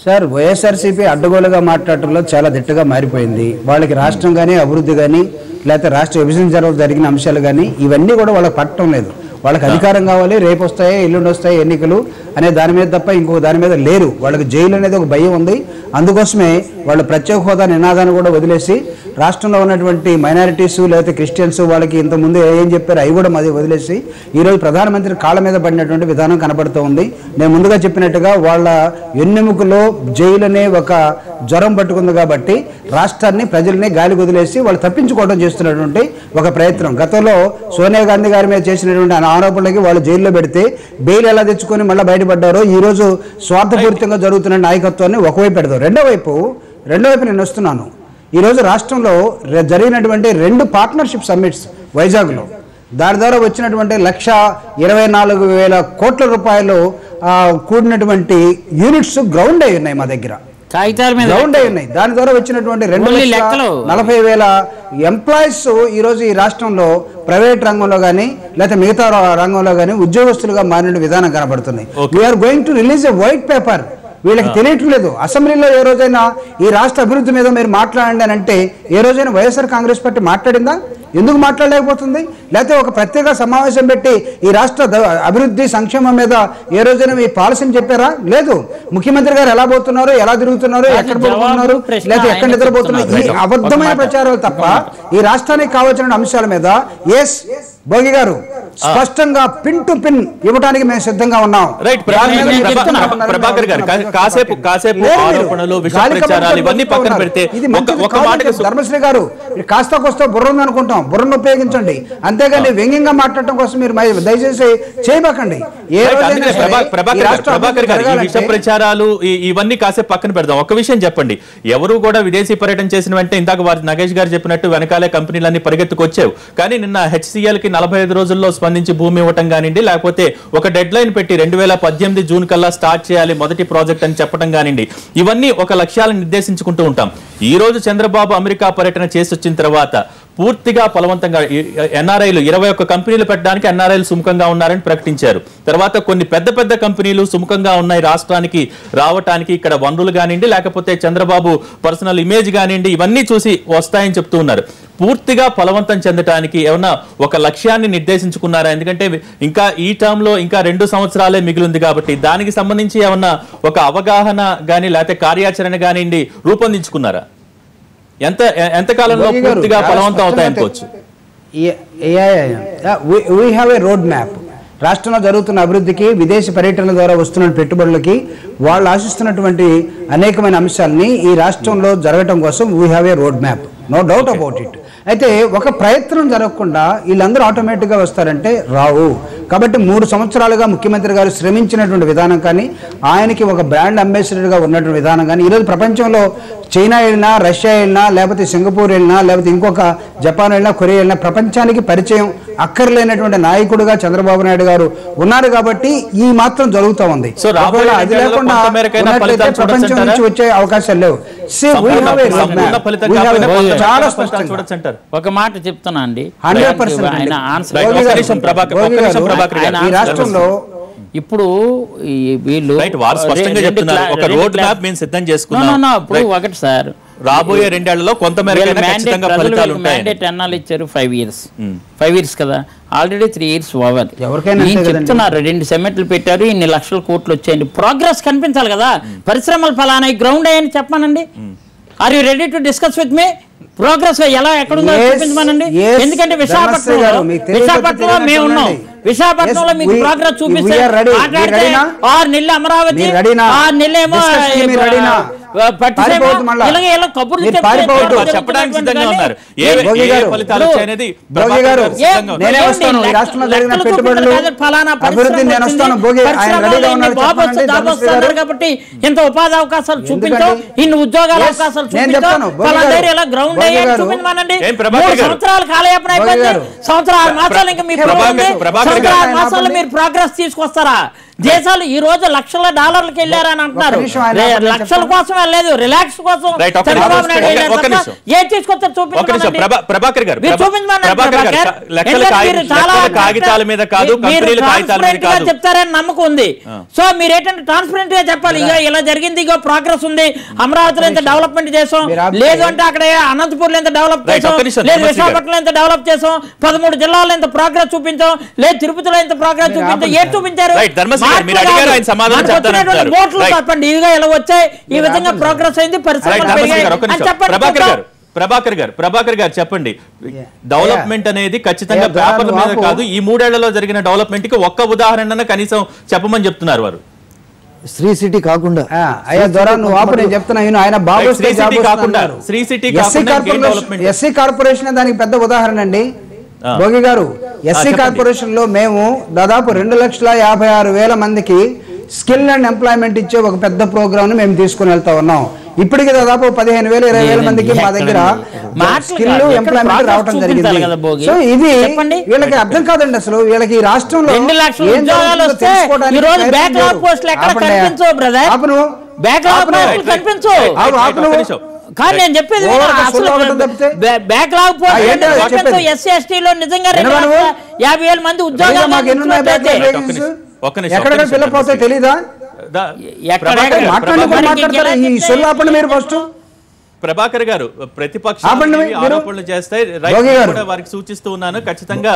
సార్, వైఎస్ఆర్సీపీ అడ్డగోలుగా మాట్లాడటంలో చాలా దిట్టగా మారిపోయింది. వాళ్ళకి రాష్ట్రం కానీ, అభివృద్ధి కానీ, లేకపోతే రాష్ట్ర విభజన జరిగిన అంశాలు కానీ ఇవన్నీ కూడా వాళ్ళకి పట్టడం లేదు. వాళ్ళకి అధికారం కావాలి, రేపు వస్తాయి, ఎల్లుండి వస్తాయి ఎన్నికలు అనే దాని మీద తప్ప ఇంకొక దాని మీద లేరు. వాళ్ళకి జైలు అనేది ఒక భయం ఉంది. అందుకోసమే వాళ్ళు ప్రత్యేక హోదా నినాదాన్ని కూడా వదిలేసి రాష్ట్రంలో ఉన్నటువంటి మైనారిటీస్ లేకపోతే క్రిస్టియన్స్ వాళ్ళకి ఇంతకుముందు ఏం చెప్పారు అవి కూడా అది వదిలేసి ఈరోజు ప్రధానమంత్రి కాళ్ళ మీద పడినటువంటి విధానం కనబడుతూ ఉంది. నేను ముందుగా చెప్పినట్టుగా వాళ్ళ ఎన్నెముకలో జైలు అనే ఒక జ్వరం పట్టుకుంది కాబట్టి రాష్ట్రాన్ని, ప్రజల్ని గాలి వదిలేసి వాళ్ళు తప్పించుకోవడం చేస్తున్నటువంటి ఒక ప్రయత్నం. గతంలో సోనియా గాంధీ గారి మీద చేసినటువంటి ఆరోపణలకి వాళ్ళు జైల్లో పెడితే బెయిల్ ఎలా తెచ్చుకొని మళ్ళీ బయటపడ్డారో ఈరోజు స్వార్థపూరితంగా జరుగుతున్న నాయకత్వాన్ని ఒకవైపు పెడతారు. రెండో వైపు నేను వస్తున్నాను. ఈరోజు రాష్ట్రంలో జరిగినటువంటి 2 పార్ట్నర్షిప్ సమ్మిట్స్ వైజాగ్లో దాని ద్వారా వచ్చినటువంటి 1,24,000 కోట్ల రూపాయలు కూడినటువంటి యూనిట్స్ గ్రౌండ్ అయి ఉన్నాయి మా దగ్గర, గ్రౌండ్ అయి ఉన్నాయి. దాని ద్వారా వచ్చినటువంటి 2,40,000 ఎంప్లాయీస్ ఈరోజు ఈ రాష్ట్రంలో ప్రైవేట్ రంగంలో కానీ లేకపోతే మిగతా రంగంలో కానీ ఉద్యోగస్తులుగా మారిన విధానం కనబడుతుంది. We are going to release a white paper. వీళ్ళకి తెలియట్లేదు. అసెంబ్లీలో ఏ రోజైనా ఈ రాష్ట్ర అభివృద్ధి మీద మీరు మాట్లాడండి అని అంటే ఏ రోజైనా వైఎస్ఆర్ కాంగ్రెస్ పార్టీ మాట్లాడిందా? ఎందుకు మాట్లాడలేకపోతుంది? లేకపోతే ఒక ప్రత్యేక సమావేశం పెట్టి ఈ రాష్ట్ర అభివృద్ధి సంక్షేమం మీద ఏ రోజైనా మీ పాలసీని చెప్పారా? లేదు. ముఖ్యమంత్రి గారు ఎలా పోతున్నారు, ఎలా తిరుగుతున్నారు, ఎక్కడ పోతున్నారు, లేకపోతే ఎక్కడ నిద్రపోతున్నారు, ఈ అబద్ధమైన ప్రచారాలు తప్ప ఈ రాష్ట్రానికి కావాల్సిన అంశాల మీద భోగి గారు స్పష్టంగా పిన్ టు పిన్ ఇవ్వడానికి మేము సిద్ధంగా ఉన్నాం. ప్రభాకర్ గారు కాసేపు ఆరోపణలు, విష ప్రచారాలు ఇవన్నీ పక్కన పెడితే ధర్మశ్రీ గారు కాస్త కోస్త బుర్ర ఉందనుకుంటాం, బుర్రను ఉపయోగించండి. అంతేగాని వ్యంగ్యంగా మాట్లాడటం కోసం మీరు దయచేసి చేయబాకండి. ప్రభాకర్ గారు ఈ విష ప్రచారాలు ఇవన్నీ కాసేపు పక్కన పెడదాం. ఒక విషయం చెప్పండి, ఎవరు కూడా విదేశీ పర్యటన చేసిన వెంటనే ఇందాక నగేష్ గారు చెప్పినట్టు వెనకాలే కంపెనీలన్నీ పరిగెత్తుకొచ్చావు. కానీ నిన్న హెచ్సిఎల్ కి 45 రోజుల్లో స్పందించి భూమి ఇవ్వటం కానివ్వండి, లేకపోతే ఒక డెడ్ లైన్ పెట్టి 2018 జూన్ కల్లా స్టార్ట్ చేయాలి మొదటి ప్రాజెక్ట్ అని చెప్పడం కానివ్వండి, ఇవన్నీ ఒక లక్ష్యాలను నిర్దేశించుకుంటూ ఉంటాం. ఈ రోజు చంద్రబాబు అమెరికా పర్యటన చేసి వచ్చిన తర్వాత పూర్తిగా బలవంతంగా ఎన్ఆర్ఐలు 21 కంపెనీలు పెట్టడానికి ఎన్ఆర్ఐలు సుముఖంగా ఉన్నారని ప్రకటించారు. తర్వాత కొన్ని పెద్ద పెద్ద కంపెనీలు సుముఖంగా ఉన్నాయి రాష్ట్రానికి రావటానికి, ఇక్కడ వనరులు కానివ్వండి లేకపోతే చంద్రబాబు పర్సనల్ ఇమేజ్ కానివ్వండి ఇవన్నీ చూసి వస్తాయని చెప్తూ ఉన్నారు. పూర్తిగా బలవంతం చెందడానికి ఏమన్నా ఒక లక్ష్యాన్ని నిర్దేశించుకున్నారా? ఎందుకంటే ఇంకా ఈ టర్మ్ లో ఇంకా 2 సంవత్సరాలే మిగిలింది కాబట్టి దానికి సంబంధించి ఏమన్నా ఒక అవగాహన గానీ లేకపోతే కార్యాచరణ కానివ్వండి రూపొందించుకున్నారా? ఎంత కాలంలో పూర్తిగా బలవంతం అవుతాయనుకోవచ్చు? We have a road map. రాష్ట్రంలో జరుగుతున్న అభివృద్ధికి, విదేశీ పర్యటనల ద్వారా వస్తున్న పెట్టుబడులకి, వాళ్ళు ఆశిస్తున్నటువంటి అనేకమైన అంశాలని ఈ రాష్ట్రంలో జరగటం కోసం we have a road map, no doubt about it. అయితే ఒక ప్రయత్నం జరగకుండా వీళ్ళందరూ ఆటోమేటిక్గా వస్తారంటే రావు. కాబట్టి 3 సంవత్సరాలుగా ముఖ్యమంత్రి గారు శ్రమించినటువంటి విధానం కానీ, ఆయనకి ఒక బ్రాండ్ అంబాసిడర్గా ఉన్నటువంటి విధానం కానీ, ఈరోజు ప్రపంచంలో చైనా వెళ్ళినా, రష్యా వెళ్ళినా, లేకపోతే సింగపూర్ వెళ్ళినా, లేకపోతే ఇంకొక జపాన్ వెళ్ళినా, కొరియా వెళ్ళినా ప్రపంచానికి పరిచయం అక్కర్లేనటువంటి నాయకుడుగా చంద్రబాబు నాయుడు గారు ఉన్నారు. కాబట్టి ఈ మాత్రం జరుగుతూ ఉంది. అది లేకుండా ప్రపంచం నుంచి వచ్చే అవకాశాలు లేవు. చాలా స్పష్టంగా ఒక మాట చెప్తున్నా అండి, 100% ఈ రాష్ట్రంలో ఇప్పుడు వీళ్ళు ఇప్పుడు ఒకటి సార్ రాబోయే 2 ఏళ్లలో కొంతమేరకు మ్యాండేట్ ఎన్నాళ్ళు ఇచ్చారు? 5 ఇయర్స్ కదా, ఆల్రెడీ 3 ఇయర్స్ ఓవర్. చెప్తున్నారు 2 సెమెట్లు పెట్టారు, ఇన్ని లక్షల కోట్లు వచ్చాయండి. ప్రోగ్రెస్ కనిపించాలి కదా. పరిశ్రమలు ఫలానా గ్రౌండ్ అయ్యని చెప్పానండి. Are you ready to discuss with me? Progress ఎలా ఎక్కడుందో చూపించమనండి. ఎందుకంటే విశాఖపట్నంలో మేము ఉన్నాం. విశాఖపట్నంలో మీకు ప్రోగ్రెస్ చూపిస్తే 6 నెలలు అమరావతి, 6 నెలలు ఏమో కాబట్టి ఇంత ఉపాధి అవకాశాలు చూపించాం, ఇన్ని ఉద్యోగాల అవకాశాలు చూపించాం. గ్రౌండ్ చూపించమనండి. 3 సంవత్సరాల కాలయాపన అయిపోయింది. 6 మాసాలు ఇంకా మీ సంవత్సరాల 6 మాసాల్లో మీరు ప్రోగ్రెస్ తీసుకొస్తారా? దేశాలు ఈ రోజు లక్షల డాలర్లకు వెళ్ళారని అంటున్నారు. లక్షల కోసం వెళ్ళలేదు, రిలాక్స్ కోసం చంద్రబాబు నాయుడు ఏ తీసుకొచ్చారు చూపించమని. చెప్తారని నమ్మకం ఉంది. సో మీరు ఏంటంటే ట్రాన్స్పరెంట్ గా చెప్పాలి. ఇక ఇలా జరిగింది, ఇగో ప్రోగ్రెస్ ఉంది, అమరావతిలో ఎంత డెవలప్మెంట్ చేసాం, లేదు అంటే అక్కడ అనంతపూర్ లో ఎంత డెవలప్ చేసాం, లేదు విశాఖపట్నంలో ఎంత డెవలప్ చేసాం, 13 జిల్లాల్లో ఎంత ప్రోగ్రెస్ చూపించాం, లేదు తిరుపతిలో ఎంత ప్రోగ్రెస్ చూపించాం, ఏది చూపించారు? చెప్పండి. ఇదిగా ఇలా వచ్చాయి, ఈ విధంగా ప్రోగ్రెస్ అయింది, ప్రభాకర్ గారు చెప్పండి. డెవలప్మెంట్ అనేది ఖచ్చితంగా పేపర్ల మీద కాదు, ఈ 3 ఏళ్లలో జరిగిన డెవలప్మెంట్ కి ఒక్క ఉదాహరణ కనీసం చెప్పమని చెప్తున్నారు వారు. శ్రీ సిటీ కాకుండా ఎస్సీ కార్పొరేషన్ దానికి పెద్ద ఉదాహరణ అండి. భోగి గారు, ఎస్సీ కార్పొరేషన్ లో మేము దాదాపు 2,56,000 మందికి స్కిల్ అండ్ ఎంప్లాయ్మెంట్ ఇచ్చే ఒక పెద్ద ప్రోగ్రామ్ ని మేము తీసుకుని వెళ్తా ఉన్నాం. ఇప్పటికి దాదాపు 15,000-20,000 మందికి మా దగ్గర స్కిల్ ఎంప్లాయ్మెంట్ రావడం జరిగింది. సో ఇది వీళ్ళకి అర్థం కాదండి. అసలు వీళ్ళకి రాష్ట్రంలో కానీ నేను చెప్పేది బ్యాక్లాగ్ ఎస్సీ ఎస్టీలో నిజంగా 50,000 మంది ఉద్యోగాలు తెలీదా? ప్రభాకర్ గారు ప్రతిపక్ష ఆరోపణలు చేస్తే వారికి సూచిస్తూ ఉన్నాను, ఖచ్చితంగా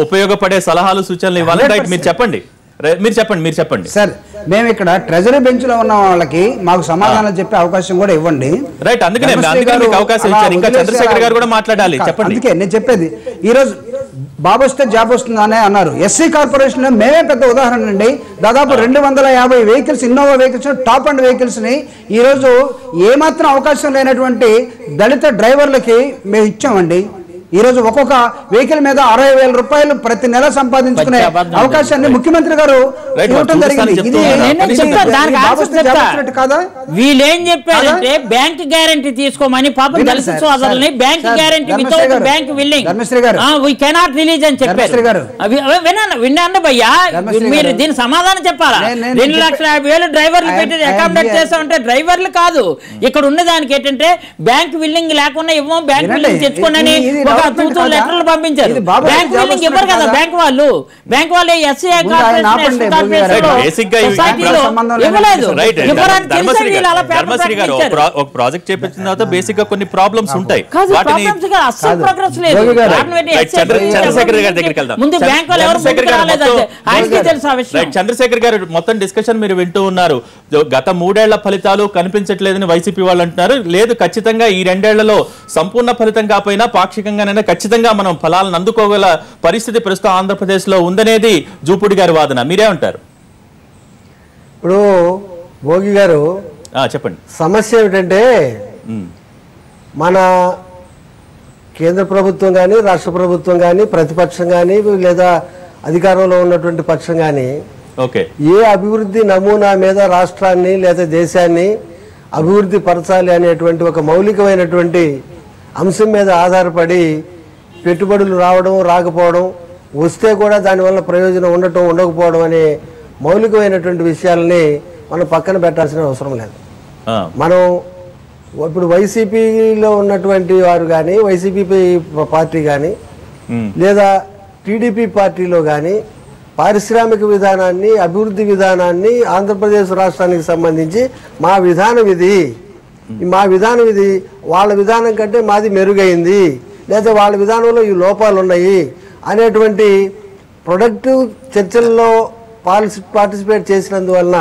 ఉపయోగపడే సలహాలు సూచనలు ఇవ్వాలి. రైట్, మీరు చెప్పండి సార్. మేము ఇక్కడ ట్రెజరీ బెంచ్ లో ఉన్న వాళ్ళకి మాకు సమాధానం చెప్పే అవకాశం కూడా ఇవ్వండి. రైట్, అందుకనే అవకాశం ఇచ్చారు. ఇంకా చంద్రశేఖర్ గారు కూడా మాట్లాడాలి. చెప్పండి. అందుకే నేను చెప్పేది, ఈ రోజు బాబు వస్తే జాబ్ వస్తుందనే అన్నారు. ఎస్సీ కార్పొరేషన్ లో మేమే పెద్ద ఉదాహరణ అండి. దాదాపు 250 vehicles, Innova vehicles, top and vehicles ని ఈ రోజు ఏమాత్రం అవకాశం లేనటువంటి దళిత డ్రైవర్లకి మేము ఇచ్చామండి. ఈ రోజు ఒక్కొక్క వెహికల్ మీద 60,000 రూపాయలు ప్రతి నెల సంపాదించుకునే అవకాశాన్ని ముఖ్యమంత్రి గారు ఇవ్వడం జరిగింది. వీళ్ళేం చెప్పారంటే బ్యాంక్ గ్యారంటీ తీసుకోమని పాపం దళిత సోదరుల్ని bank guarantee without bank willing we cannot release అని చెప్పారు. విన్నాను భయ్యా, మీరు దీని సమాధానం చెప్పాలా? 2,50,000 డ్రైవర్లు పెట్టి అకామిడేట్ చేస్తామంటే డ్రైవర్లు కాదు, ఇక్కడ ఉన్న దానికి ఏంటంటే బ్యాంక్ విల్లింగ్ లేకుండా ఇవ్వం, బ్యాంక్ విల్లింగ్ తెచ్చుకోండి ఒక 2 లెటర్లు పంపించారు. బ్యాంక్ విల్లింగ్ ఇవ్వరు కదా బ్యాంక్ వాళ్ళు. బ్యాంక్ వాళ్ళు ఎస్సీ ప్రాజెక్ట్ చేపించిన తర్వాత బేసిక్ గా కొన్ని ప్రాబ్లమ్స్ ఉంటాయి. చంద్రశేఖర్ గారు మొత్తం డిస్కషన్ మీరు వింటూ ఉన్నారు. గత 3 ఏళ్ల ఫలితాలు కనిపించట్లేదని వైసీపీ వాళ్ళు అంటున్నారు. లేదు, ఖచ్చితంగా ఈ 2 ఏళ్లలో సంపూర్ణ ఫలితం కాకపోయినా పాక్షికంగానైనా ఖచ్చితంగా మనం ఫలాలను అందుకోగల పరిస్థితి ప్రస్తుతం ఆంధ్రప్రదేశ్ లో ఉందనేది జూపూడి గారి వాదన. మీరేమంటారు? ఇప్పుడు భోగి గారు చెప్పండి. సమస్య ఏమిటంటే మన కేంద్ర ప్రభుత్వం కానీ రాష్ట్ర ప్రభుత్వం కానీ ప్రతిపక్షం కానీ లేదా అధికారంలో ఉన్నటువంటి పక్షం కానీ ఏ అభివృద్ధి నమూనా మీద రాష్ట్రాన్ని లేదా దేశాన్ని అభివృద్ధి పరచాలి అనేటువంటి ఒక మౌలికమైనటువంటి అంశం మీద ఆధారపడి పెట్టుబడులు రావడం రాకపోవడం, వస్తే కూడా దానివల్ల ప్రయోజనం ఉండటం ఉండకపోవడం అనే మౌలికమైనటువంటి విషయాలని మనం పక్కన పెట్టాల్సిన అవసరం లేదు. మనం ఇప్పుడు వైసీపీలో ఉన్నటువంటి వారు కానీ వైసీపీ పార్టీ కానీ లేదా టీడీపీ పార్టీలో కానీ పారిశ్రామిక విధానాన్ని అభివృద్ధి విధానాన్ని ఆంధ్రప్రదేశ్ రాష్ట్రానికి సంబంధించి మా విధానం ఇది వాళ్ళ విధానం కంటే మాది మెరుగైంది లేదా వాళ్ళ విధానంలో ఈ లోపాలు ఉన్నాయి అనేటువంటి ప్రొడక్టివ్ చర్చల్లో పార్టిసిపేట్ చేసినందువలన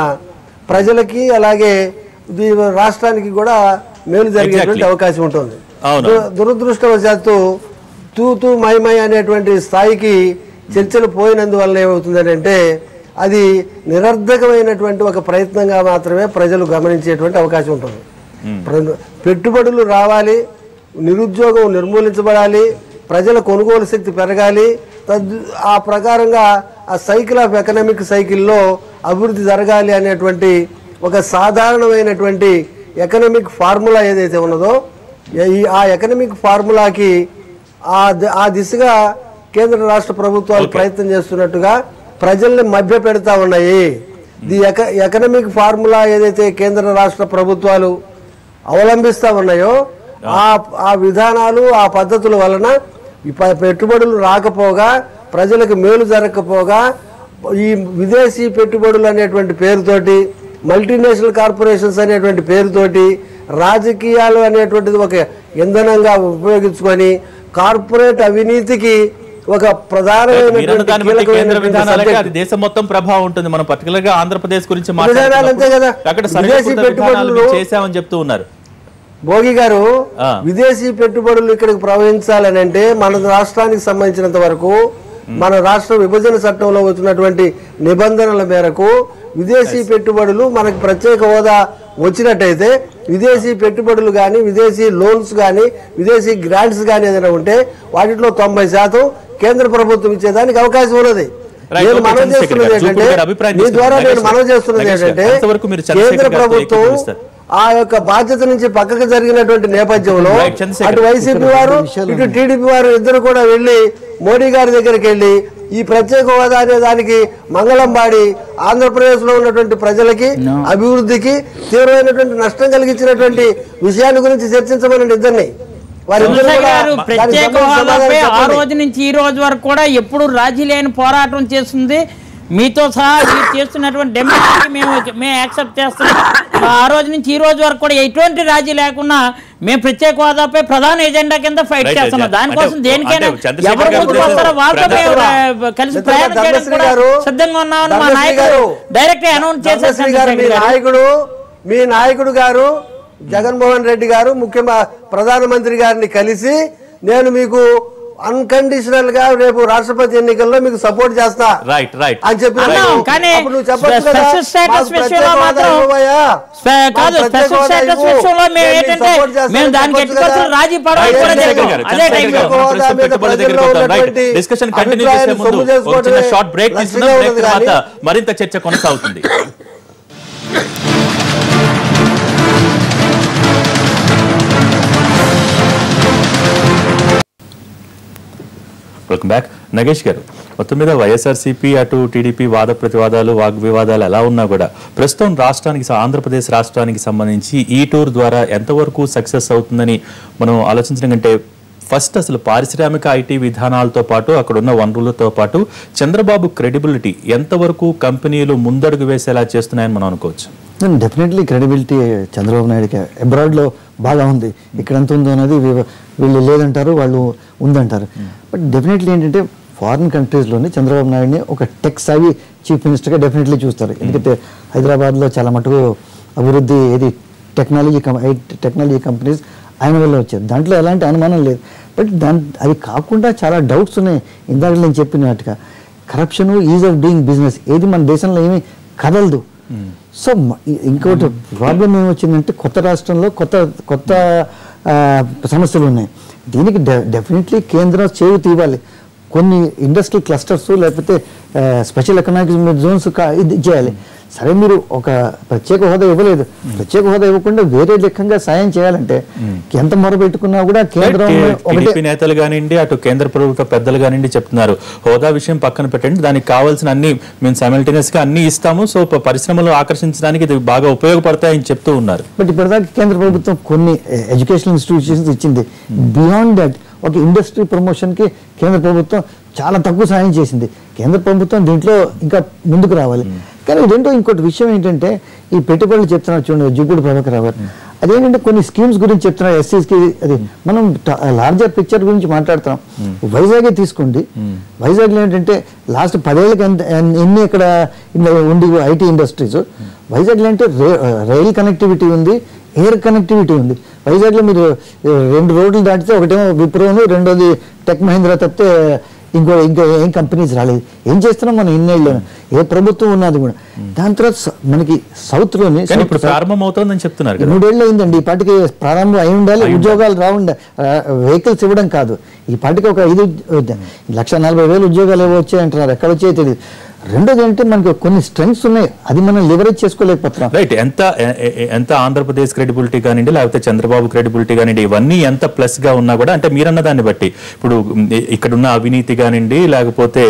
ప్రజలకి అలాగే రాష్ట్రానికి కూడా మేలు జరిగేటువంటి అవకాశం ఉంటుంది. దురదృష్టవశాత్తు తూతూ మై అనేటువంటి స్థాయికి చర్చలు పోయినందువల్ల ఏమవుతుందని అంటే అది నిరర్ధకమైనటువంటి ఒక ప్రయత్నంగా మాత్రమే ప్రజలు గమనించేటువంటి అవకాశం ఉంటుంది. పెట్టుబడులు రావాలి, నిరుద్యోగం నిర్మూలించబడాలి, ప్రజల కొనుగోలు శక్తి పెరగాలి, ఆ ప్రకారంగా ఆ సైకిల్ ఆఫ్ ఎకనామిక్ సైకిల్లో అభివృద్ధి జరగాలి అనేటువంటి ఒక సాధారణమైనటువంటి ఎకనామిక్ ఫార్ములా ఏదైతే ఉన్నదో ఆ ఎకనామిక్ ఫార్ములాకి ఆ దిశగా కేంద్ర రాష్ట్ర ప్రభుత్వాలు ప్రయత్నం చేస్తున్నట్టుగా ప్రజల్ని మభ్య పెడతా ఉన్నాయి. ది ఎకనామిక్ ఫార్ములా ఏదైతే కేంద్ర రాష్ట్ర ప్రభుత్వాలు అవలంబిస్తూ ఉన్నాయో ఆ విధానాలు ఆ పద్ధతుల వలన పెట్టుబడులు రాకపోగా ప్రజలకు మేలు జరగకపోగా ఈ విదేశీ పెట్టుబడులు అనేటువంటి పేరుతోటి మల్టీనేషనల్ కార్పొరేషన్స్ అనేటువంటి పేరుతోటి రాజకీయాలు అనేటువంటిది ఒక ఇంధనంగా ఉపయోగించుకొని కార్పొరేట్ అవినీతికి ఒక ప్రధానమైన దేశం మొత్తం ప్రభావం ఉంటుంది. మనం పర్టికులర్ గా ఆంధ్రప్రదేశ్ గురించి చేశామని చెప్తూ ఉన్నారు భోగి గారు. విదేశీ పెట్టుబడులు ఇక్కడికి ప్రవహించాలని అంటే మన రాష్ట్రానికి సంబంధించినంత వరకు మన రాష్ట్ర విభజన చట్టంలో వచ్చినటువంటి నిబంధనల మేరకు విదేశీ పెట్టుబడులు మనకు ప్రత్యేక హోదా వచ్చినట్టయితే విదేశీ పెట్టుబడులు కానీ విదేశీ లోన్స్ కానీ విదేశీ గ్రాంట్స్ కానీ ఏదైనా ఉంటే వాటిలో 90% కేంద్ర ప్రభుత్వం ఇచ్చేదానికి అవకాశం ఉన్నది. నేను మనవి చేస్తున్నది ఏంటంటే కేంద్ర ప్రభుత్వం ఆ యొక్క బాధ్యత నుంచి పక్కకు జరిగినటువంటి నేపథ్యంలో అటు వైసీపీ వారు ఇటు టీడీపీ వారు ఇద్దరు కూడా వెళ్లి మోడీ గారి దగ్గరికి వెళ్లి ఈ ప్రత్యేక హోదా అనే దానికి మంగళం పాడి ఆంధ్రప్రదేశ్ లో ఉన్నటువంటి ప్రజలకి అభివృద్ధికి తీవ్రమైనటువంటి నష్టం కలిగించినటువంటి విషయాన్ని గురించి చర్చించమని ఇద్దరిని ప్రత్యేక హోదాపై ఆ రోజు నుంచి ఈ రోజు వరకు కూడా ఎప్పుడు రాజీ లేని పోరాటం చేస్తుంది. మీతో సహా మీరు చేస్తున్నటువంటి డిమాండ్ మేము యాక్సెప్ట్ చేస్తున్నాం. ఆ రోజు నుంచి ఈ రోజు వరకు కూడా ఎటువంటి రాజీ లేకుండా మేము ప్రత్యేక హోదాపై ప్రధాన ఎజెండా కింద ఫైట్ చేస్తున్నాం. దానికోసం దేనికైనా ఎవరు ముందుకు వస్తారో వాళ్ళతో మేము కలిసి ప్రయాణం చేయడానికి కూడా సిద్ధంగా ఉన్నామని మా నాయకుడు డైరెక్ట్ అనౌన్స్ చేశారు. మీ నాయకుడు గారు జగన్మోహన్ రెడ్డి గారు ప్రధానమంత్రి గారిని కలిసి నేను మీకు అన్కండిషనల్ గా రేపు రాష్ట్రపతి ఎన్నికల్లో మీకు సపోర్ట్ చేస్తా రైట్ అని చెప్పి కానీ నువ్వు చెప్పొచ్చు కదా, స్పెషల్ స్టేటస్ మాకు విషయంలో ప్రత్యేక మాత్రం హోదా ఇవ్వవయ్యా, కాదు, మాకు ప్రత్యేక స్పెషల్ హోదా స్టేటస్ ఇవ్వు, విషయంలో మేము నేను ఏంటంటే support చేస్తాను మేము దానికి చెప్పొచ్చు ఎట్టి కదా. రాజీ పడవని కూడా చెప్పాం. అదే టైంలో డిస్కషన్ కంటిన్యూ చేసే ముందు ఒక చిన్న షార్ట్ బ్రేక్ తీసుకుందాం. బ్రేక్ తర్వాత మరింత చర్చ కొనసాగుతుంది. Welcome back. నగేష్ గారు, మొత్తం మీద వైఎస్ఆర్సీపీ అటు టీడీపీ వాద ప్రతివాదాలు వాగ్వివాదాలు ఎలా ఉన్నా కూడా ప్రస్తుతం రాష్ట్రానికి ఆంధ్రప్రదేశ్ రాష్ట్రానికి సంబంధించి ఈ టూర్ ద్వారా ఎంతవరకు సక్సెస్ అవుతుందని మనం ఆలోచించడం కంటే ఫస్ట్ అసలు పారిశ్రామిక ఐటీ విధానాలతో పాటు అక్కడున్న వనరులతో పాటు చంద్రబాబు క్రెడిబిలిటీ ఎంతవరకు కంపెనీలు ముందడుగు వేసేలా చేస్తున్నాయని మనం అనుకోవచ్చు. డెఫినెట్లీ క్రెడిబిలిటీ చంద్రబాబు నాయుడుకి అబ్రాడ్లో బాగా ఉంది. ఇక్కడ ఎంత ఉందో అనేది వీళ్ళు లేదంటారు, వాళ్ళు ఉందంటారు. బట్ డెఫినెట్లీ ఏంటంటే ఫారిన్ కంట్రీస్లోని చంద్రబాబు నాయుడిని ఒక టెక్ సావి చీఫ్ మినిస్టర్గా డెఫినెట్లీ చూస్తారు. ఎందుకంటే హైదరాబాద్లో చాలా మటుకు అభివృద్ధి ఏది టెక్నాలజీ కంపెనీస్ ఆయన వల్ల వచ్చారు, దాంట్లో ఎలాంటి అనుమానం లేదు. బట్ అది కాకుండా చాలా డౌట్స్ ఉన్నాయి. ఇందాక నేను చెప్పినట్టుగా corruption, is of doing business ఏది మన దేశంలో ఏమీ కదలదు. సో ఇంకోటి ప్రాబ్లం ఏమొచ్చిందంటే కొత్త రాష్ట్రంలో కొత్త సమస్యలు ఉన్నాయి. దీనికి డెఫినెట్లీ కేంద్రం చేయి తీవాలి. కొన్ని ఇండస్ట్రియల్ క్లస్టర్స్ లేకపోతే స్పెషల్ ఎకనామిక్ జోన్స్ ఇది చేయాలి. సరే, మీరు ఒక ప్రత్యేక హోదా ఇవ్వలేదు, ప్రత్యేక హోదా ఇవ్వకుండా వేరే లెక్కగా సాయం చేయాలంటే ఎంత మొరబెట్టుకున్నా కూడా కేంద్రం నేతలు కానివ్వండి, అటు కేంద్ర ప్రభుత్వ పెద్దలు కానివ్వండి చెప్తున్నారు హోదా విషయం పక్కన పెట్టండి, దానికి కావాల్సిన అన్ని మేము సైమల్టేనియస్ గా అన్ని ఇస్తాము, సో పరిశ్రమలు ఆకర్షించడానికి ఇది బాగా ఉపయోగపడతాయని చెప్తూ ఉన్నారు. బట్ ఇప్పటిదాకా కేంద్ర ప్రభుత్వం కొన్ని ఎడ్యుకేషనల్ ఇన్స్టిట్యూషన్స్ ఇచ్చింది. బియాండ్ దట్ ఒక ఇండస్ట్రీ ప్రమోషన్కి కేంద్ర ప్రభుత్వం చాలా తక్కువ సాయం చేసింది. కేంద్ర ప్రభుత్వం దీంట్లో ఇంకా ముందుకు రావాలి. కానీ రెండో ఇంకోటి విషయం ఏంటంటే ఈ పెట్టుబడులు చెప్తున్నారు చూడండి, జూపూడి ప్రభాకర్ రావు గారు, అదేంటంటే కొన్ని స్కీమ్స్ గురించి చెప్తున్నారు ఎస్సీస్కి. అది మనం లార్జర్ పిక్చర్ గురించి మాట్లాడుతున్నాం. వైజాగే తీసుకోండి, వైజాగ్లో ఏంటంటే లాస్ట్ 10 ఏళ్ళకి ఎన్ని ఇక్కడ ఉండి ఐటీ ఇండస్ట్రీస్. వైజాగ్లో అంటే రైల్ కనెక్టివిటీ ఉంది, ఎయిర్ కనెక్టివిటీ ఉంది. వైజాగ్లో మీరు 2 రోడ్లు దాటితే ఒకటేమో విప్రోను, రెండోది టెక్ మహీంద్రా తప్పితే ఇంకా ఏం కంపెనీస్ రాలేదు. ఏం చేస్తున్నాం మనం ఇన్నేళ్ళు, ఏ ప్రభుత్వం ఉన్నది కూడా. దాని తర్వాత మనకి సౌత్లోని ఇప్పుడు ప్రారంభం అవుతుందని చెప్తున్నారు. 3 ఏళ్ళు అయిందండి. ఈ పాటికి ప్రారంభం అయి ఉండాలి, ఉద్యోగాలు వెహికల్స్ ఇవ్వడం కాదు. ఈ పాటికి ఒక 1,40,000 ఉద్యోగాలు ఏవో వచ్చాయంటున్నారు, ఎక్కడ వచ్చాయో తెలియదు. రెండోది అంటే మనకి కొన్ని స్ట్రెంగ్స్ ఉన్నాయి, అది మనం లివరేజ్ చేసుకోలేకపోతున్నాం. రైట్. ఎంత ఆంధ్రప్రదేశ్ క్రెడిబిలిటీ కానివ్వండి, లేకపోతే చంద్రబాబు క్రెడిబిలిటీ కానివ్వండి, ఇవన్నీ ఎంత ప్లస్ గా ఉన్నా కూడా అంటే మీరన్న దాన్ని బట్టి ఇప్పుడు ఇక్కడున్న అవినీతి కానివ్వండి, లేకపోతే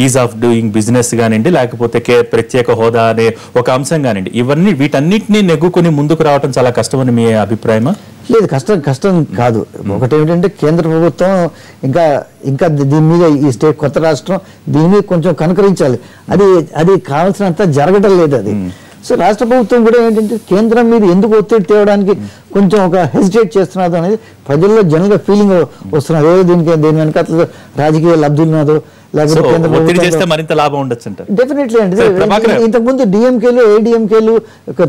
ఈజ్ ఆఫ్ డూయింగ్ బిజినెస్ కానివ్వండి, లేకపోతే ప్రత్యేక హోదా అనే ఒక అంశం కానివ్వండి, వీటన్నిటిని నెగ్గుకొని ముందుకు రావడం చాలా కష్టమని మీ అభిప్రాయమా? లేదు, కష్టం కాదు. ఒకటి ఏమిటంటే కేంద్ర ప్రభుత్వం ఇంకా దీని మీద ఈ స్టేట్ కొత్త రాష్ట్రం దీని మీద కొంచెం కనుకరించాలి. అది కావాల్సినంత జరగడం లేదు అది. సో రాష్ట్ర ప్రభుత్వం కూడా ఏంటంటే కేంద్రం మీద ఎందుకు ఒత్తిడి తేవడానికి కొంచెం ఒక హెసిటేట్ చేస్తున్నది అనేది ప్రజల్లో జనరల్గా ఫీలింగ్ వస్తున్నది. దీని వెనక రాజకీయ లబ్ధులు ఉన్నదో మరింత లాభం ఉండొచ్చు. డెఫినెట్లీ అండి. ఇంతకుముందు డిఎంకేలు, ఏడిఎంకేలు,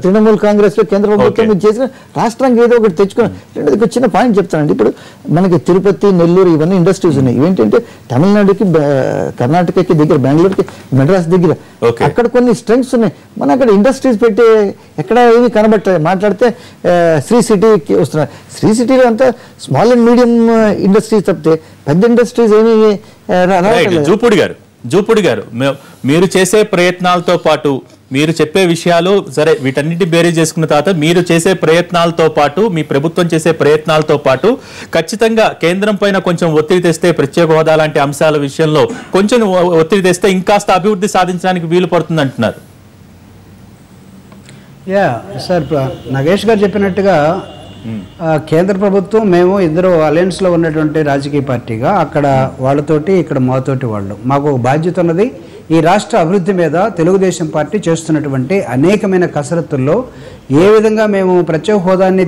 తృణమూల్ కాంగ్రెస్ లో కేంద్ర ప్రభుత్వం చేసిన రాష్ట్రానికి ఏదో ఒకటి తెచ్చుకుని. రెండోది చిన్న పాయింట్ చెప్తానండి. ఇప్పుడు మనకి తిరుపతి, నెల్లూరు ఇవన్నీ ఇండస్ట్రీస్ ఉన్నాయి. ఇవేంటంటే తమిళనాడుకి, కర్ణాటకకి దగ్గర, బెంగళూరుకి, మెడ్రాస్ దగ్గర అక్కడ కొన్ని స్ట్రెంగ్స్ ఉన్నాయి. మన అక్కడ ఇండస్ట్రీస్ పెట్టి ఎక్కడ ఏమి కనబట్టాయి. మాట్లాడితే శ్రీ సిటీకి వస్తున్నారు. శ్రీ సిటీలో అంతా స్మాల్ అండ్ మీడియం ఇండస్ట్రీస్ తప్పితే పెద్ద ఇండస్ట్రీస్ ఏమి. జూపూడి గారు, మీరు చేసే ప్రయత్నాలతో పాటు మీరు చెప్పే విషయాలు సరే, వీటన్నిటి బేరీ చేసుకున్న తర్వాత మీరు చేసే ప్రయత్నాలతో పాటు మీ ప్రభుత్వం చేసే ప్రయత్నాలతో పాటు ఖచ్చితంగా కేంద్రం పైన కొంచెం ఒత్తిడి తెస్తే, ప్రత్యేక హోదా లాంటి అంశాల విషయంలో కొంచెం ఒత్తిడి తెస్తే ఇంకాస్త అభివృద్ధి సాధించడానికి వీలు పడుతుంది అంటున్నారు. సార్, నగేష్ గారు చెప్పినట్టుగా కేంద్ర ప్రభుత్వం మేము ఇద్దరు అలయన్స్లో ఉన్నటువంటి రాజకీయ పార్టీగా అక్కడ వాళ్ళతోటి ఇక్కడ మాతోటి వాళ్ళు మాకు ఒక బాధ్యత ఉన్నది. ఈ రాష్ట్ర అభివృద్ధి మీద తెలుగుదేశం పార్టీ చేస్తున్నటువంటి అనేకమైన కసరత్తుల్లో ఏ విధంగా మేము ప్రత్యేక హోదాన్ని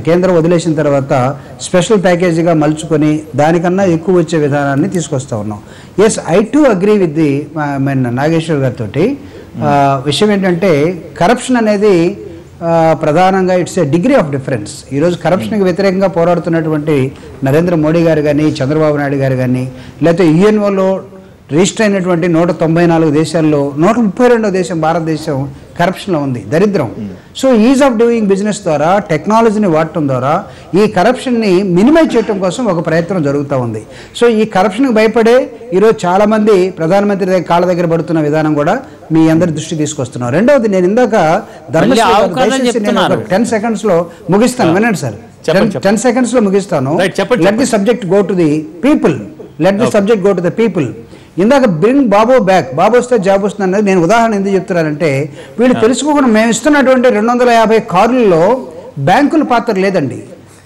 కేంద్రం వదిలేసిన తర్వాత స్పెషల్ ప్యాకేజీగా మలుచుకొని దానికన్నా ఎక్కువ వచ్చే విధానాన్ని తీసుకొస్తా ఉన్నాం. Yes, I too agree with the Nageshwar గారితో. విషయం ఏంటంటే కరప్షన్ అనేది ప్రధానంగా it's a degree of difference. ఈరోజు కరప్షన్కి వ్యతిరేకంగా పోరాడుతున్నటువంటి నరేంద్ర మోడీ గారు కానీ, చంద్రబాబు నాయుడు గారు కానీ, లేకపోతే యుఎన్ఓలో రిజిస్టర్ అయినటువంటి 194 దేశాల్లో 132వ దేశం భారతదేశం కరప్షన్లో ఉంది, దరిద్రం. So is of doing business ద్వారా, టెక్నాలజీని వాడటం ద్వారా ఈ కరప్షన్ని మినిమైజ్ చేయడం కోసం ఒక ప్రయత్నం జరుగుతూ ఉంది. సో ఈ కరప్షన్కి భయపడే ఈరోజు చాలామంది ప్రధానమంత్రి కాళ్ళ దగ్గర పడుతున్న విధానం కూడా మీ అందరి దృష్టి తీసుకొస్తున్నారు. రెండవది, నేను ఇందాక 10 సెకండ్స్లో ముగిస్తాను, వినండి సార్, 10 సెకండ్స్లో ముగిస్తాను. Let the subject go to the people, let the subject go to the people. ఇందాక బ్రింగ్ బాబు బ్యాక్, బాబు వస్తే జాబ్ వస్తుంది అన్నది నేను ఉదాహరణ ఎందుకు చెప్తున్నానంటే, వీళ్ళు తెలుసుకోకుండా మేము ఇస్తున్నటువంటి 250 కార్లలో బ్యాంకుల పాత్ర లేదండి.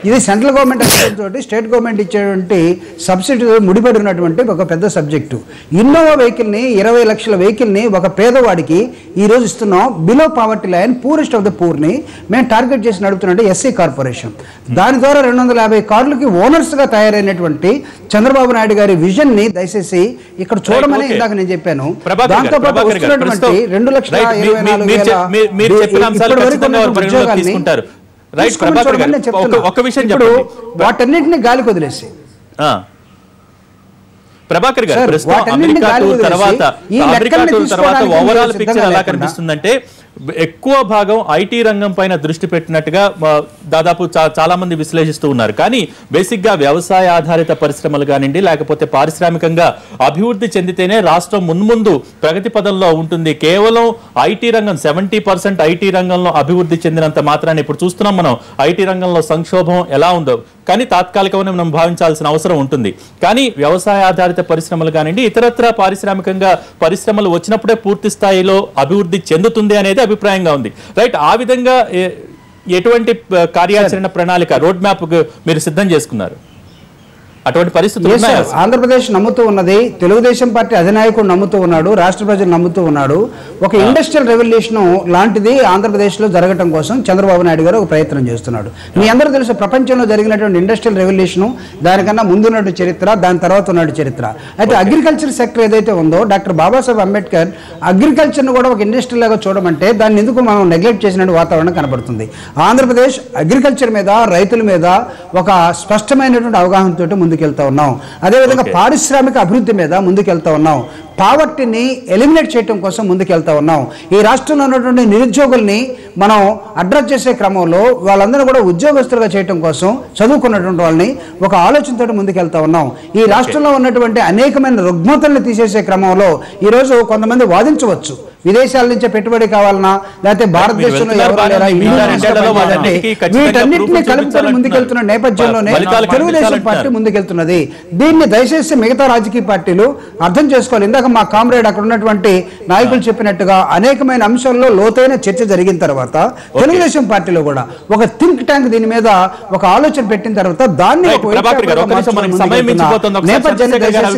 ఇది సెంట్రల్ గవర్నమెంట్ తోటి స్టేట్ గవర్నమెంట్ ఇచ్చేటువంటి సబ్సిడీ ముడిపడి ఉన్నటువంటి ఒక పెద్ద సబ్జెక్టు. ఇన్నోవా వెహికల్ని, 20 లక్షల వెహికల్ని ఒక పేదవాడికి ఈరోజు ఇస్తున్నాం. Below poverty line, poorest of the పూర్ని మేము టార్గెట్ చేసి నడుపుతున్నట్టు ఎస్సీ కార్పొరేషన్. దాని ద్వారా 250 కార్లకి ఓనర్స్గా తయారైనటువంటి చంద్రబాబు నాయుడు గారి విజన్ని దయచేసి ఇక్కడ చూడమని ఇందాక నేను చెప్పాను. దాంతో పాటు వస్తున్నటువంటి 2,24,000 వాటన్నింటినీ గాలికి వదిలేసి ప్రభాకర్ గారు, ఓవరాల్ పిక్చర్ ఎలా కనిపిస్తుందంటే ఎక్కువ భాగం ఐటీ రంగం పైన దృష్టి పెట్టినట్టుగా దాదాపు చాలా మంది విశ్లేషిస్తూ ఉన్నారు. కానీ బేసిక్ గా వ్యవసాయ ఆధారిత పరిశ్రమలు కానివ్వండి, లేకపోతే పారిశ్రామికంగా అభివృద్ధి చెందితేనే రాష్ట్రం మున్ముందు ప్రగతి పదంలో ఉంటుంది. కేవలం ఐటీ రంగం 70% ఐటీ రంగంలో అభివృద్ధి చెందినంత మాత్రాన్ని ఇప్పుడు చూస్తున్నాం మనం. ఐటీ రంగంలో సంక్షోభం ఎలా ఉందో కానీ తాత్కాలికమని మనం భావించాల్సిన అవసరం ఉంటుంది. కానీ వ్యవసాయ ఆధారిత పరిశ్రమలు కానివ్వండి, ఇతరత్ర పారిశ్రామికంగా పరిశ్రమలు వచ్చినప్పుడే పూర్తి స్థాయిలో అభివృద్ధి చెందుతుంది అనేది అభిప్రాయంగా ఉంది. రైట్, ఆ విధంగా ఎటువంటి కార్యాచరణ ప్రణాళిక, రోడ్ మ్యాప్ మీరు సిద్ధం చేసుకున్నారు? అటువంటి పరిస్థితులు ఆంధ్రప్రదేశ్ నమ్ముతూ ఉన్నది, తెలుగుదేశం పార్టీ అధినాయకుడు నమ్ముతూ ఉన్నాడు, రాష్ట్ర ప్రజలు నమ్ముతూ ఉన్నాడు. ఒక ఇండస్ట్రియల్ రెవల్యూషన్ లాంటిది ఆంధ్రప్రదేశ్లో జరగడం కోసం చంద్రబాబు నాయుడు గారు ఒక ప్రయత్నం చేస్తున్నాడు. మీ అందరూ తెలుసు, ప్రపంచంలో జరిగినటువంటి ఇండస్ట్రియల్ రెవల్యూషన్ దానికన్నా ముందున్నట్టు చరిత్ర, దాని తర్వాత ఉన్నట్టు చరిత్ర. అయితే అగ్రికల్చర్ సెక్టర్ ఏదైతే ఉందో, డాక్టర్ బాబాసాహెబ్ అంబేద్కర్ అగ్రికల్చర్ను కూడా ఒక ఇండస్ట్రీ లాగా చూడమంటే దాన్ని ఎందుకు మనం నెగ్లెక్ట్ చేసినట్టు వాతావరణం కనబడుతుంది. ఆంధ్రప్రదేశ్ అగ్రికల్చర్ మీద, రైతుల మీద ఒక స్పష్టమైనటువంటి అవగాహనతో ముందుకెళ్తా ఉన్నాం. అదేవిధంగా పారిశ్రామిక అభివృద్ధి మీద ముందుకెళ్తా ఉన్నాం. పావర్టీని ఎలిమినేట్ చేయడం కోసం ముందుకెళ్తా ఉన్నాం. ఈ రాష్ట్రంలో ఉన్నటువంటి నిరుద్యోగుల్ని మనం అడ్రస్ చేసే క్రమంలో వాళ్ళందరూ కూడా ఉద్యోగస్తులుగా చేయడం కోసం, చదువుకున్నటువంటి వాళ్ళని ఒక ఆలోచనతో ముందుకెళ్తా ఉన్నాం. ఈ రాష్ట్రంలో ఉన్నటువంటి అనేకమైన రుగ్మతల్ని తీసేసే క్రమంలో ఈరోజు కొంతమంది వాదించవచ్చు, విదేశాల నుంచే పెట్టుబడి కావాలన్నా, లేకపోతే భారతదేశంలో వీటన్నింటినీ కలుపుకొని ముందుకెళ్తున్న నేపథ్యంలోనే తెలుగుదేశం పార్టీ ముందుకెళ్తున్నది. దీన్ని దయచేసి మిగతా రాజకీయ పార్టీలు అర్థం చేసుకోవాలి. ఇందాక మా కామ్రేడ్ అక్కడ ఉన్నటువంటి నాయకులు చెప్పినట్టుగా అనేకమైన అంశాల్లో లోతైన చర్చ జరిగిన తర్వాత తెలుగుదేశం పార్టీలో కూడా ఒక థింక్ ట్యాంక్ దీని మీద ఒక ఆలోచన పెట్టిన తర్వాత దాన్ని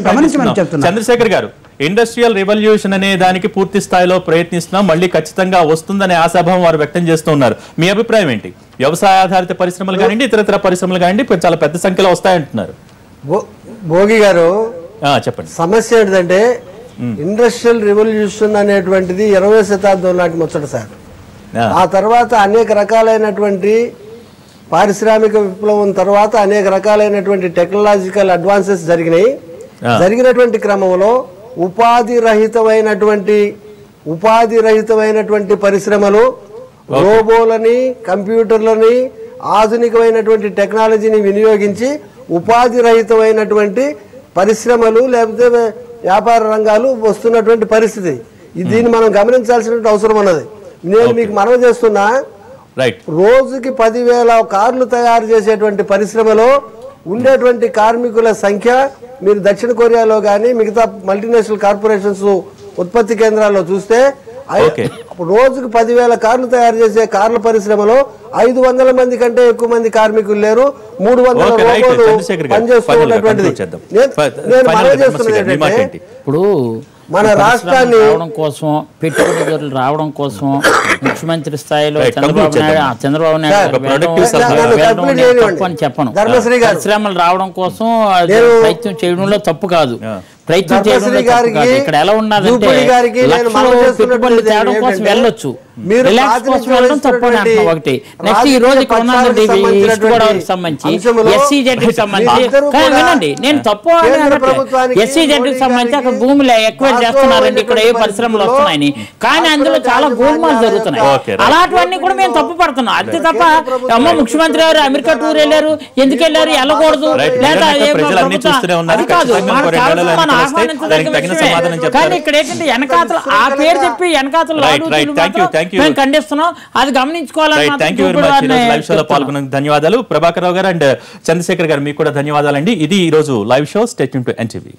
గమనించమని చెప్తున్నారు. చంద్రశేఖర్ గారు, ఇండస్ట్రియల్ రెవల్యూషన్ అనే దానికి పూర్తి స్థాయిలో ప్రయత్నిస్తున్నాం, మళ్ళీ ఖచ్చితంగా వస్తుందనే ఆశాభావం వారు వ్యక్తం చేస్తూ ఉన్నారు. మీ అభిప్రాయం ఏంటి? వ్యవసాయ ఆధారిత పరిశ్రమలు కానివ్వండి, ఇతరత్ర పరిశ్రమలు కానివ్వండి చాలా పెద్ద సంఖ్యలో వస్తాయంటున్నారు. భోగి గారు చెప్పండి. సమస్య ఏంటంటే ఇండస్ట్రియల్ రెవల్యూషన్ అనేటువంటిది 20వ శతాబ్దం నాటి ముచ్చట సార్. ఆ తర్వాత అనేక రకాలైనటువంటి పారిశ్రామిక విప్లవం తర్వాత అనేక రకాలైనటువంటి టెక్నాలజికల్ అడ్వాన్సెస్ జరిగినాయి. జరిగినటువంటి క్రమంలో ఉపాధి రహితమైనటువంటి పరిశ్రమలు, రోబోలని, కంప్యూటర్లని, ఆధునికమైనటువంటి టెక్నాలజీని వినియోగించి ఉపాధి రహితమైనటువంటి పరిశ్రమలు లేకపోతే వ్యాపార రంగాలు వస్తున్నటువంటి పరిస్థితి. దీన్ని మనం గమనించాల్సిన అవసరం ఉన్నది. నేను మీకు మనవి చేస్తున్నా, రోజుకి 10,000 కార్లు తయారు చేసేటువంటి పరిశ్రమలో ఉండేటువంటి కార్మికుల సంఖ్య మీరు దక్షిణ కొరియాలో కానీ మిగతా మల్టీనేషనల్ కార్పొరేషన్స్ ఉత్పత్తి కేంద్రాల్లో చూస్తే రోజుకు 10,000 కార్లు తయారు చేసే కార్ల పరిశ్రమలో 500 మంది కంటే ఎక్కువ మంది కార్మికులు లేరు. 300 రోబోలు పనిచేస్తూ ఉన్నటువంటిది. నేను మనవి చేస్తున్నది ఏంటంటే, ఇప్పుడు మన రాష్ట్రాన్ని రావడం కోసం, పెట్టుబడిదారులు రావడం కోసం ముఖ్యమంత్రి స్థాయిలో చంద్రబాబు నాయుడు అని చెప్పను. పరిశ్రమలు రావడం కోసం ప్రయత్నం చేయడంలో తప్పు కాదు. ప్రయత్నం చేయడం ధర్మశ్రీ గారికి, ఇక్కడ ఎలా ఉన్నదంటే జూపూడి గారికి నేను లక్షలు మనవి పెట్టుబడులు చేస్తున్నది తేడం కోసం ఏంటంటే, వెళ్ళొచ్చు, మీరు రిలాక్స్ కోసం వెళ్ళడం తప్పని అంటున్నాం ఒకటి. నెక్స్ట్ ఈ రోజు ఇక్కడ ఉన్నదండి ఈస్ట్ గోదావరికి సంబంధించి ఎస్సీ జెడ్కి సంబంధించి కానీ వినండి, నేను తప్పు ఎస్సీ జెడ్కి సంబంధించి అక్కడ భూములు ఎక్వైర్ చేస్తున్నారండి, ఇక్కడ ఏ పరిశ్రమలు వస్తున్నాయని, కానీ అందులో చాలా గోల్మాల్ జరుగుతున్నాయి. అలాంటివన్నీ కూడా మేము తప్పు పడుతున్నాం. అంతే తప్ప అమ్మ ముఖ్యమంత్రి గారు అమెరికా టూర్ వెళ్ళారు, ఎందుకు వెళ్ళారు, వెళ్ళకూడదు, లేదా అది కాదు, మనం ఆహ్వానించదగ్గ విషయమే. కానీ ఇక్కడ ఏంటంటే వెనకాతలు ఆ పేరు చెప్పి వెనకాతలు మేము ఖండిస్తున్నాం, అది గమనించుకోవాలని. ధన్యవాదాలు ప్రభాకర్ రావు గారు అండ్ చంద్రశేఖర్ గారు, మీకు కూడా ధన్యవాదాలండి. ఇది ఈ రోజు live show. Stay tune to NTV.